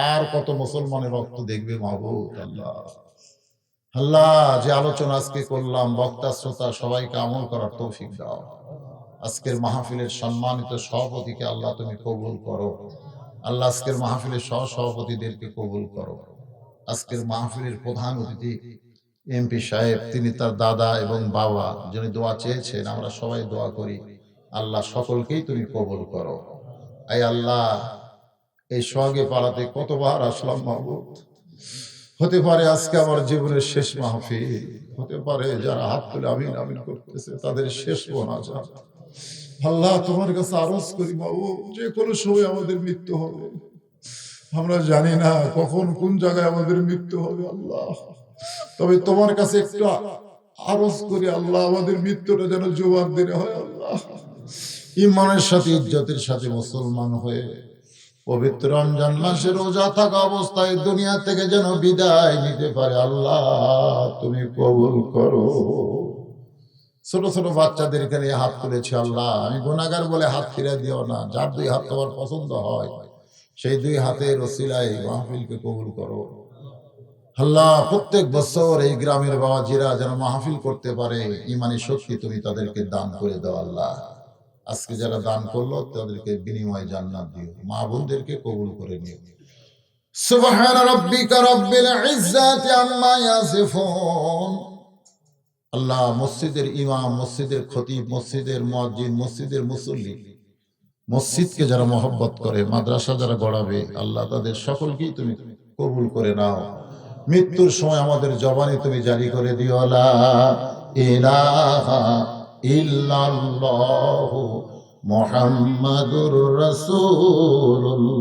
আর কত মুসলমানের রক্ত দেখবে মাহবুব। আল্লাহ আল্লাহ যে আলোচনা আজকে করলাম, বক্তা শ্রোতা সবাইকে আমল করার তৌফিক দাও। আজকের মাহফিলের সম্মানিত সভাপতিকে আল্লাহ তুমি কবুল করো। আল্লাহ আজকের মাহফিলের সহসভাপতিদেরকে কবুল করো। আজকের মাহফিলের প্রধান অতিথি এমপি সাহেব, তিনি তার দাদা এবং বাবা যিনি দোয়া চেয়েছেন, আমরা সবাই দোয়া করি আল্লাহ সকলকেই তুমি কবুল করো। আয় আল্লাহ এই সোহাগে পাড়াতে কতবার আসলাম মাহবুব, হতে পারে আজকে আমার জীবনের শেষ মাহফিল, হতে পারে যারা হাত তুলে আমিন আমিন করতেছে তাদের শেষ মোনাজাত। আল্লাহ তোমার কাছে আরজ করি মাহবুব, যে কোনো সময় আমাদের মৃত্যু হবে, আমরা জানি না কখন কোন জায়গায় আমাদের মৃত্যু হবে আল্লাহ, তবে তোমার কাছে একটু আরজ করি আল্লাহ আমাদের মৃত্যুটা যেন জোয়ার দিনে হয়। আল্লাহ ইমানের সাথে ইজ্জতের সাথে মুসলমান হয়ে পবিত্র রমজান মাসে রোজা থাকা অবস্থায় দুনিয়া থেকে যেন বিদায় নিতে পারে। আল্লাহ তুমি কবুল করো। ছোট ছোট বাচ্চাদেরকে নিয়ে হাত তুলেছি আল্লাহ, আমি গুনাহগার বলে হাত ফিরে দিও না। যার 2 হাত তোমার পছন্দ হয় সেই 2 হাতের ওসিলায় মাহফিলকে কবুল করো। আল্লাহ প্রত্যেক বছর এই গ্রামের বাবাজিরা যেন মাহফিল করতে পারে, ইমানি শক্তি তুমি তাদেরকে দান করে দাও আল্লাহ। আজকে যারা দান করলো তাদেরকে বিনিময় জান্নাত দিও, মা বোনদেরকে কবুল করে নিও। সুবহান রাব্বিকা রাব্বিল ইজ্জাতি আম্মা ইয়াসিফুন। আল্লাহ মসজিদের ইমাম, মসজিদের খতিব, মসজিদের মুয়াজ্জিন, মসজিদের মুসল্লি, মসজিদকে যারা মহব্বত করে, মাদ্রাসা যারা গড়াবে, আল্লাহ তাদের সকলকেই তুমি কবুল করে নাও। মৃত্যুর সময় আমাদের জবানে তুমি জারি করে দিও লা ইলাহা ইল্লাল্লাহু মুহাম্মাদুর রাসূলুল্লাহ।